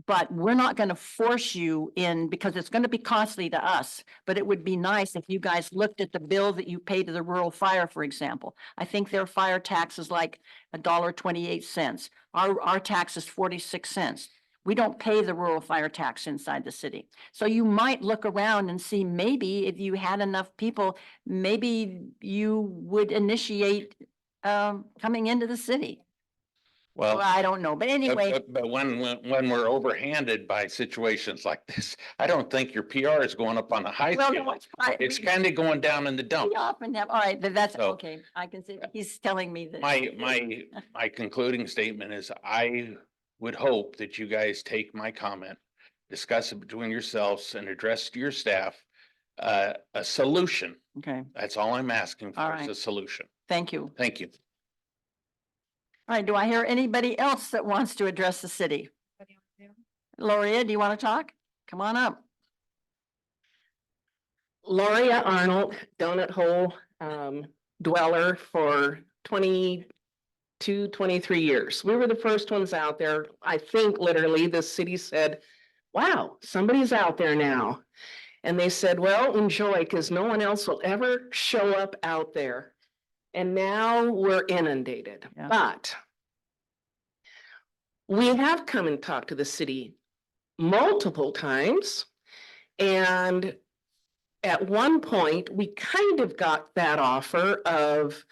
[SPEAKER 2] But we're not going to force you in because it's going to be costly to us. But it would be nice if you guys looked at the bill that you pay to the rural fire, for example. I think their fire tax is like $1.28. Our tax is 46 cents. We don't pay the rural fire tax inside the city. So you might look around and see maybe if you had enough people, maybe you would initiate coming into the city. Well,
[SPEAKER 12] Well,
[SPEAKER 2] I don't know, but anyway.
[SPEAKER 12] but when we're overhanded by situations like this, I don't think your PR is going up on the high
[SPEAKER 2] Well,
[SPEAKER 12] scale.
[SPEAKER 2] no,
[SPEAKER 12] It's kind of going down in the dump.
[SPEAKER 2] we often have, all right, that's
[SPEAKER 12] So-
[SPEAKER 2] okay. I can see, he's telling me that.
[SPEAKER 12] My concluding statement is I would hope that you guys take my comment, discuss it between yourselves and address to your staff a solution.
[SPEAKER 2] Okay,
[SPEAKER 12] That's all I'm asking
[SPEAKER 2] All
[SPEAKER 12] for is
[SPEAKER 2] right.
[SPEAKER 12] a solution.
[SPEAKER 2] thank you.
[SPEAKER 12] Thank you.
[SPEAKER 2] All right, do I hear anybody else that wants to address the city? Gloria, do you want to talk? Come on up.
[SPEAKER 14] Gloria Arnold, donut hole dweller for 22, 23 years. We were the first ones out there. I think literally the city said, wow, somebody's out there now. And they said, well, enjoy, because no one else will ever show up out there. And now we're inundated,
[SPEAKER 2] Yeah.
[SPEAKER 14] but we have come and talked to the city multiple times. And at one point, we kind of got that offer of,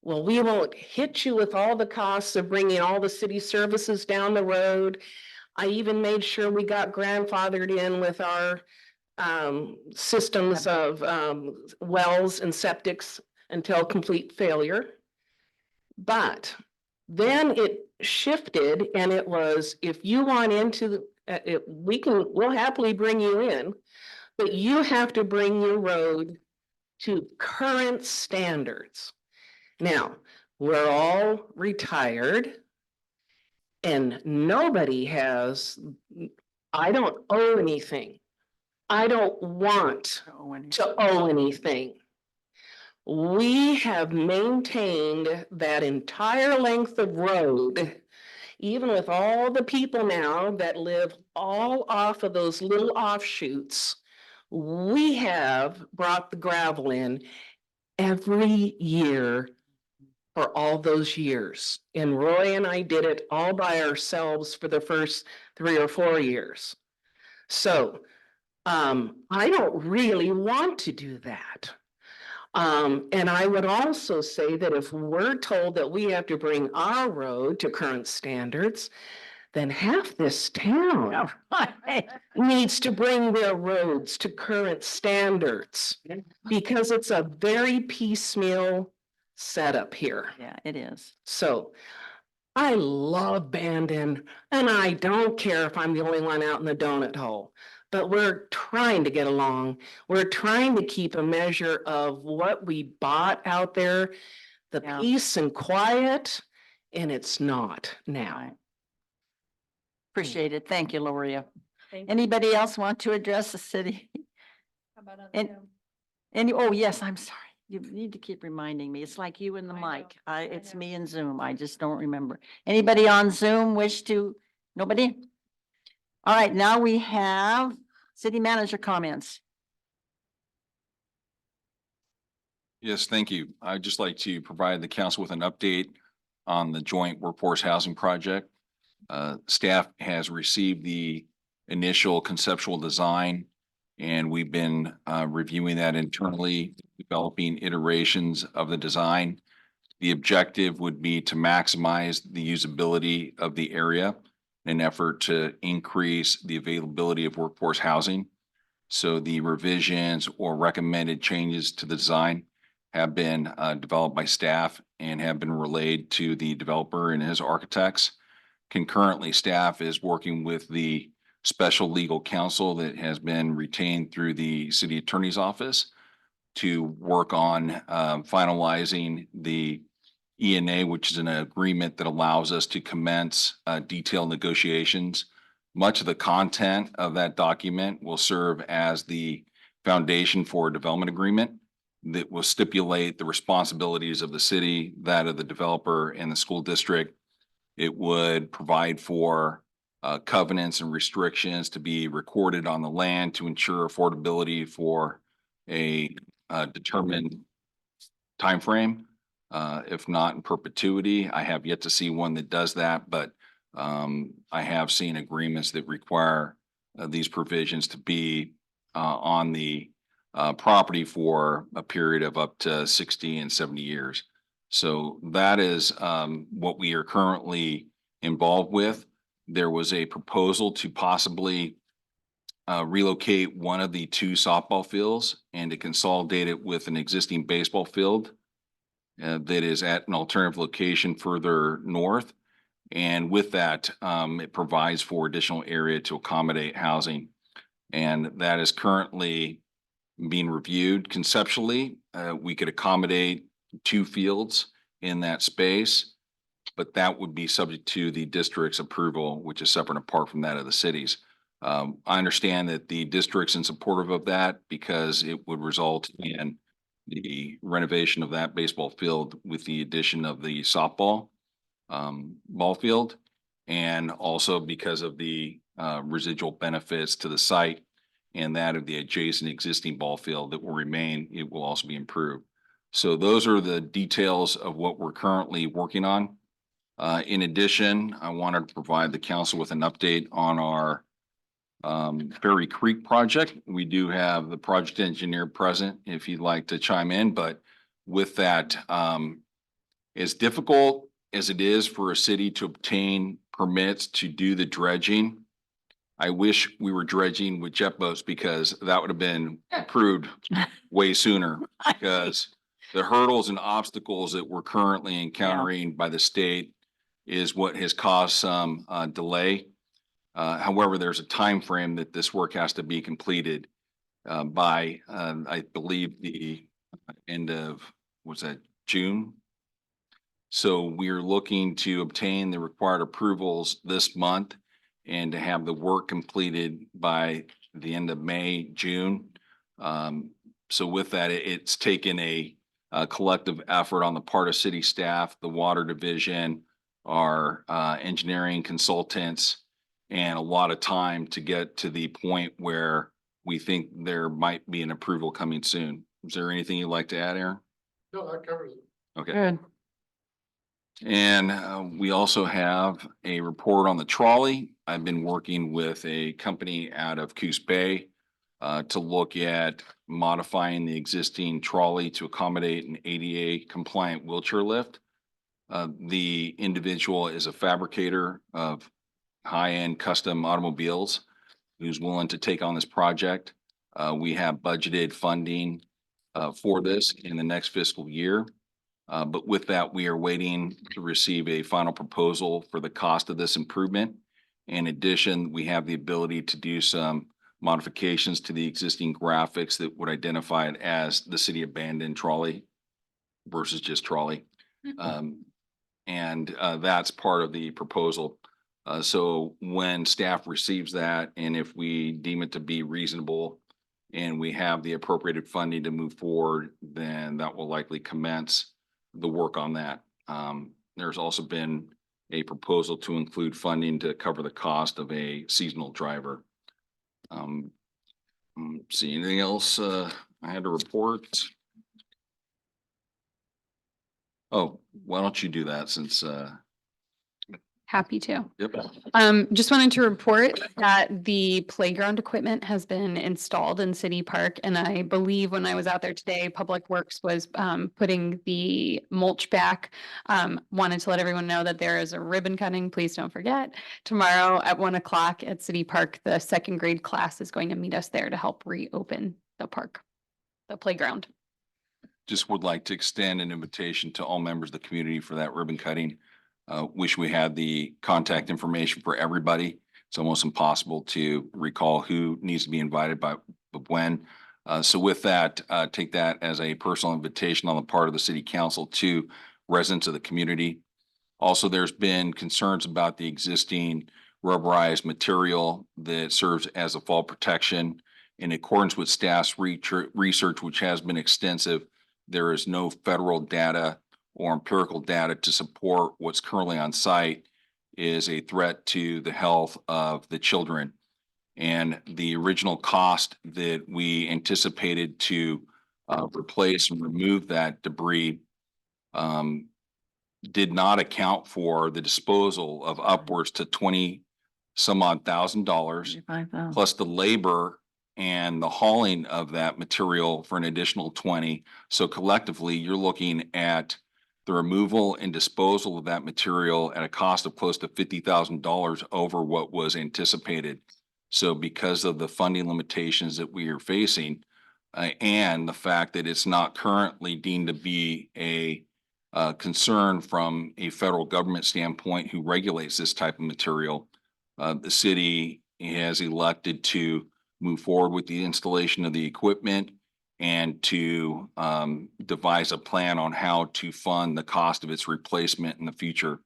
[SPEAKER 14] well, we won't hit you with all the costs of bringing all the city services down the road. I even made sure we got grandfathered in with our systems of wells and septics until complete failure. But then it shifted and it was, if you want into we'll happily bring you in, but you have to bring your road to current standards. Now, we're all retired and nobody has, I don't owe anything. I don't want to owe anything. We have maintained that entire length of road, even with all the people now that live all off of those little offshoots. We have brought the gravel in every year for all those years. And Roy and I did it all by ourselves for the first 3 or 4 years. So I don't really want to do that. And I would also say that if we're told that we have to bring our road to current standards, then half this town needs to bring their roads to current standards because it's a very piecemeal setup here.
[SPEAKER 2] Yeah, it is.
[SPEAKER 14] So I love Bandon and I don't care if I'm the only one out in the donut hole. But we're trying to get along. We're trying to keep a measure of what we bought out there, the
[SPEAKER 2] Yeah.
[SPEAKER 14] peace and quiet, and it's not now.
[SPEAKER 2] Right. Appreciate it. Thank you, Gloria. Anybody else want to address the city? Oh, yes, I'm sorry. You need to keep reminding me. It's like you and the mic. It's me and Zoom. I just don't remember. Anybody on Zoom wish to? Nobody? All right, now we have city manager comments.
[SPEAKER 10] Yes, thank you. I'd just like to provide the council with an update on the joint workforce housing project. Staff has received the initial conceptual design and we've been reviewing that internally, developing iterations of the design. The objective would be to maximize the usability of the area in an effort to increase the availability of workforce housing. So the revisions or recommended changes to the design have been developed by staff and have been relayed to the developer and his architects. Concurrently, staff is working with the special legal counsel that has been retained through the city attorney's office to work on finalizing the ENA, which is an agreement that allows us to commence detailed negotiations. Much of the content of that document will serve as the foundation for a development agreement that will stipulate the responsibilities of the city, that of the developer and the school district. It would provide for covenants and restrictions to be recorded on the land to ensure affordability for a determined timeframe, if not in perpetuity. I have yet to see one that does that, but I have seen agreements that require these provisions to be on the property for a period of up to 60 and 70 years. So that is what we are currently involved with. There was a proposal to possibly relocate one of the two softball fields and to consolidate it with an existing baseball field that is at an alternative location further north. And with that, it provides for additional area to accommodate housing. And that is currently being reviewed conceptually. We could accommodate two fields in that space, but that would be subject to the district's approval, which is separate and apart from that of the city's. I understand that the district's in supportive of that because it would result in the renovation of that baseball field with the addition of the softball ball field, and also because of the residual benefits to the site and that of the adjacent existing ball field that will remain, it will also be improved. So those are the details of what we're currently working on. In addition, I wanted to provide the council with an update on our Ferry Creek project. We do have the project engineer present if you'd like to chime in, but with that, as difficult as it is for a city to obtain permits to do the dredging, I wish we were dredging with jet boats because that would have been approved way sooner, because the hurdles and obstacles that we're currently encountering by the state is what has caused some delay. However, there's a time frame that this work has to be completed by, I believe, the end of, was that June? So we're looking to obtain the required approvals this month and to have the work completed by the end of May, June. So with that, it's taken a collective effort on the part of city staff, the water division, our engineering consultants, and a lot of time to get to the point where we think there might be an approval coming soon. Is there anything you'd like to add, Aaron?
[SPEAKER 11] No, that covers it.
[SPEAKER 10] Okay.
[SPEAKER 2] Good.
[SPEAKER 10] And we also have a report on the trolley. I've been working with a company out of Coos Bay to look at modifying the existing trolley to accommodate an ADA compliant wheelchair lift. The individual is a fabricator of high-end custom automobiles who's willing to take on this project. We have budgeted funding for this in the next fiscal year. But with that, we are waiting to receive a final proposal for the cost of this improvement. In addition, we have the ability to do some modifications to the existing graphics that would identify it as the city abandoned trolley versus just trolley. And that's part of the proposal. So when staff receives that, and if we deem it to be reasonable and we have the appropriated funding to move forward, then that will likely commence the work on that. There's also been a proposal to include funding to cover the cost of a seasonal driver. See anything else I had to report? Oh, why don't you do that since
[SPEAKER 9] Happy to.
[SPEAKER 10] yep.
[SPEAKER 9] Just wanted to report that the playground equipment has been installed in City Park. And I believe when I was out there today, Public Works was putting the mulch back. Wanted to let everyone know that there is a ribbon cutting. Please don't forget. Tomorrow at 1 o'clock at City Park, the second grade class is going to meet us there to help reopen the park, the playground.
[SPEAKER 10] just would like to extend an invitation to all members of the community for that ribbon cutting. Wish we had the contact information for everybody. It's almost impossible to recall who needs to be invited by, but when. So with that, take that as a personal invitation on the part of the city council to residents of the community. Also, there's been concerns about the existing rubberized material that serves as a fall protection. In accordance with staff's research, which has been extensive, there is no federal data or empirical data to support what's currently on site is a threat to the health of the children. And the original cost that we anticipated to replace and remove that debris did not account for the disposal of upwards to 20 some odd $1,000, plus the labor and the hauling of that material for an additional 20. So collectively, you're looking at the removal and disposal of that material at a cost of close to $50,000 over what was anticipated. So because of the funding limitations that we are facing, and the fact that it's not currently deemed to be a concern from a federal government standpoint who regulates this type of material, the city has elected to move forward with the installation of the equipment and to devise a plan on how to fund the cost of its replacement in the future.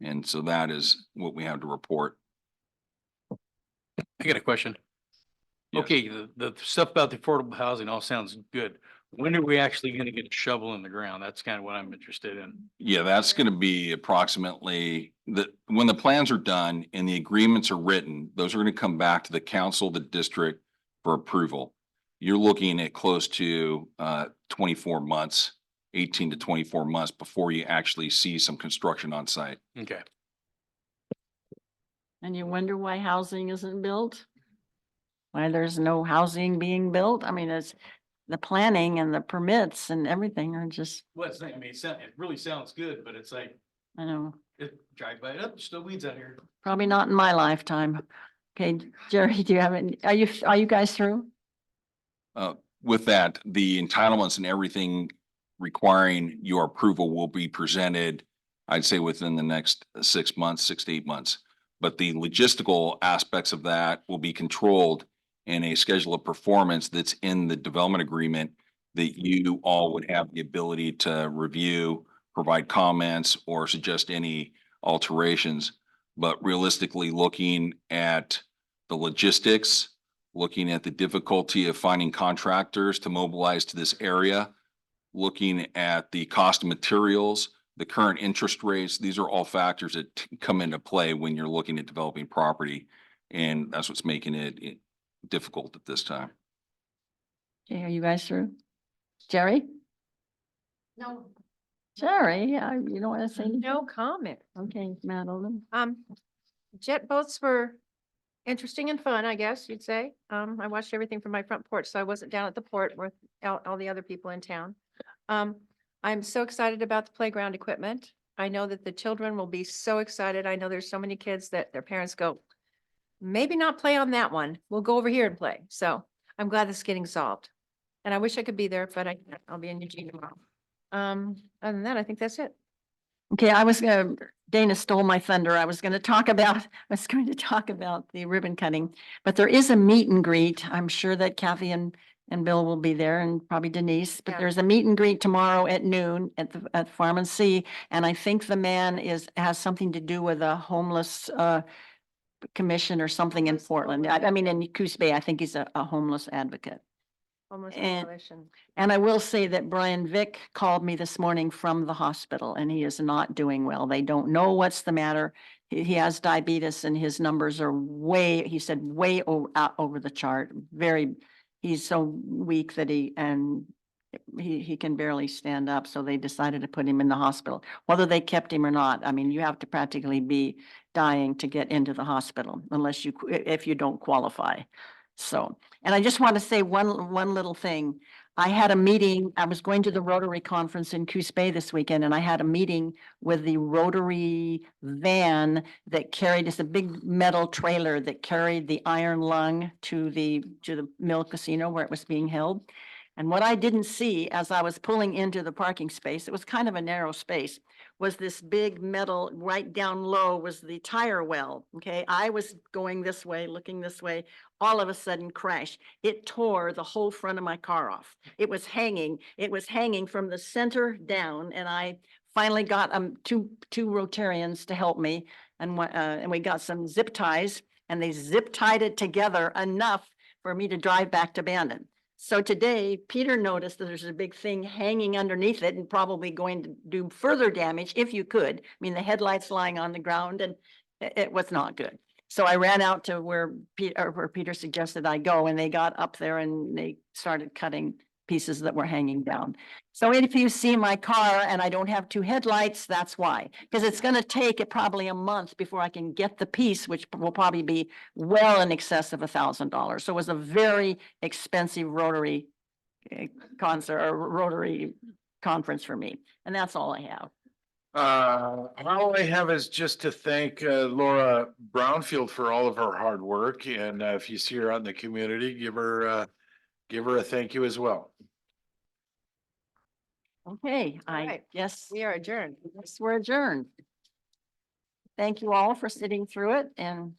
[SPEAKER 10] And so that is what we have to report.
[SPEAKER 8] I got a question.
[SPEAKER 10] Yes.
[SPEAKER 8] Okay, the stuff about the affordable housing all sounds good. When are we actually gonna get a shovel in the ground? That's kind of what I'm interested in.
[SPEAKER 10] Yeah, that's going to be approximately when the plans are done and the agreements are written, those are going to come back to the council, the district for approval. You're looking at close to 24 months, 18 to 24 months before you actually see some construction on site.
[SPEAKER 8] Okay.
[SPEAKER 2] And you wonder why housing isn't built? Why there's no housing being built? I mean, it's the planning and the permits and everything are just,
[SPEAKER 8] Well, it's, I mean, it really sounds good, but it's like,
[SPEAKER 2] I know,
[SPEAKER 8] drive by it up, still weeds out here.
[SPEAKER 2] probably not in my lifetime. Okay, Jerry, do you have any, are you guys through?
[SPEAKER 10] With that, the entitlements and everything requiring your approval will be presented, I'd say within the next 6 months, 6 to 8 months. But the logistical aspects of that will be controlled in a schedule of performance that's in the development agreement that you all would have the ability to review, provide comments, or suggest any alterations. But realistically, looking at the logistics, looking at the difficulty of finding contractors to mobilize to this area, looking at the cost of materials, the current interest rates, these are all factors that come into play when you're looking at developing property. And that's what's making it difficult at this time.
[SPEAKER 2] Okay, are you guys through? Jerry?
[SPEAKER 3] No.
[SPEAKER 2] Jerry, you don't want to say anything?
[SPEAKER 6] No comment.
[SPEAKER 2] Okay, Madeline.
[SPEAKER 6] Jet boats were interesting and fun, I guess you'd say. I watched everything from my front porch, so I wasn't down at the port with all the other people in town. I'm so excited about the playground equipment. I know that the children will be so excited. I know there's so many kids that their parents go, maybe not play on that one. We'll go over here and play. So I'm glad this is getting solved. And I wish I could be there, but I'll be in Eugene tomorrow. Other than that, I think that's it.
[SPEAKER 2] Okay, Dana stole my thunder. I was going to talk about the ribbon cutting, but there is a meet and greet. I'm sure that Kathy and Bill will be there and probably Denise, but
[SPEAKER 6] Yeah.
[SPEAKER 2] there's a meet and greet tomorrow at noon at Farm and Sea. And I think the man has something to do with a homeless, commission or something in
[SPEAKER 6] Homeless
[SPEAKER 2] Portland. I mean, in Coos Bay, I think he's a homeless advocate.
[SPEAKER 6] Almost
[SPEAKER 2] And-
[SPEAKER 6] coalition.
[SPEAKER 2] And I will say that Brian Vick called me this morning from the hospital and he is not doing well. They don't know what's the matter. He has diabetes and his numbers are he said way out over the chart. He's so weak that he can barely stand up. So they decided to put him in the hospital. Whether they kept him or not, I mean, you have to practically be dying to get into the hospital unless if you don't qualify. So, and I just want to say one little thing. I had a meeting, I was going to the Rotary Conference in Coos Bay this weekend, and I had a meeting with the Rotary van that it's a big metal trailer that carried the Iron Lung to the Mill Casino where it was being held. And what I didn't see as I was pulling into the parking space, it was kind of a narrow space, was this big metal, right down low was the tire well, okay? I was going this way, looking this way, all of a sudden crash. It tore the whole front of my car off. It was hanging from the center down, and I finally got two Rotarians to help me, and we got some zip ties, and they zip tied it together enough for me to drive back to Bandon. So today, Peter noticed that there's a big thing hanging underneath it and probably going to do further damage if you could. I mean, the headlights lying on the ground, and it was not good. So I ran out to where Peter suggested I go, and they got up there and they started cutting pieces that were hanging down. So if you see my car and I don't have two headlights, that's why. Because it's going to take it probably a month before I can get the piece, which will probably be well in excess of $1,000. So it was a very expensive rotary concert or rotary conference for me. And that's all I have.
[SPEAKER 1] All I have is just to thank Laura Brownfield for all of her hard work. And if you see her out in the community, give her a thank you as well.
[SPEAKER 2] Okay, I
[SPEAKER 6] right.
[SPEAKER 2] guess
[SPEAKER 6] We are adjourned.
[SPEAKER 2] we're adjourned. Thank you all for sitting through it, and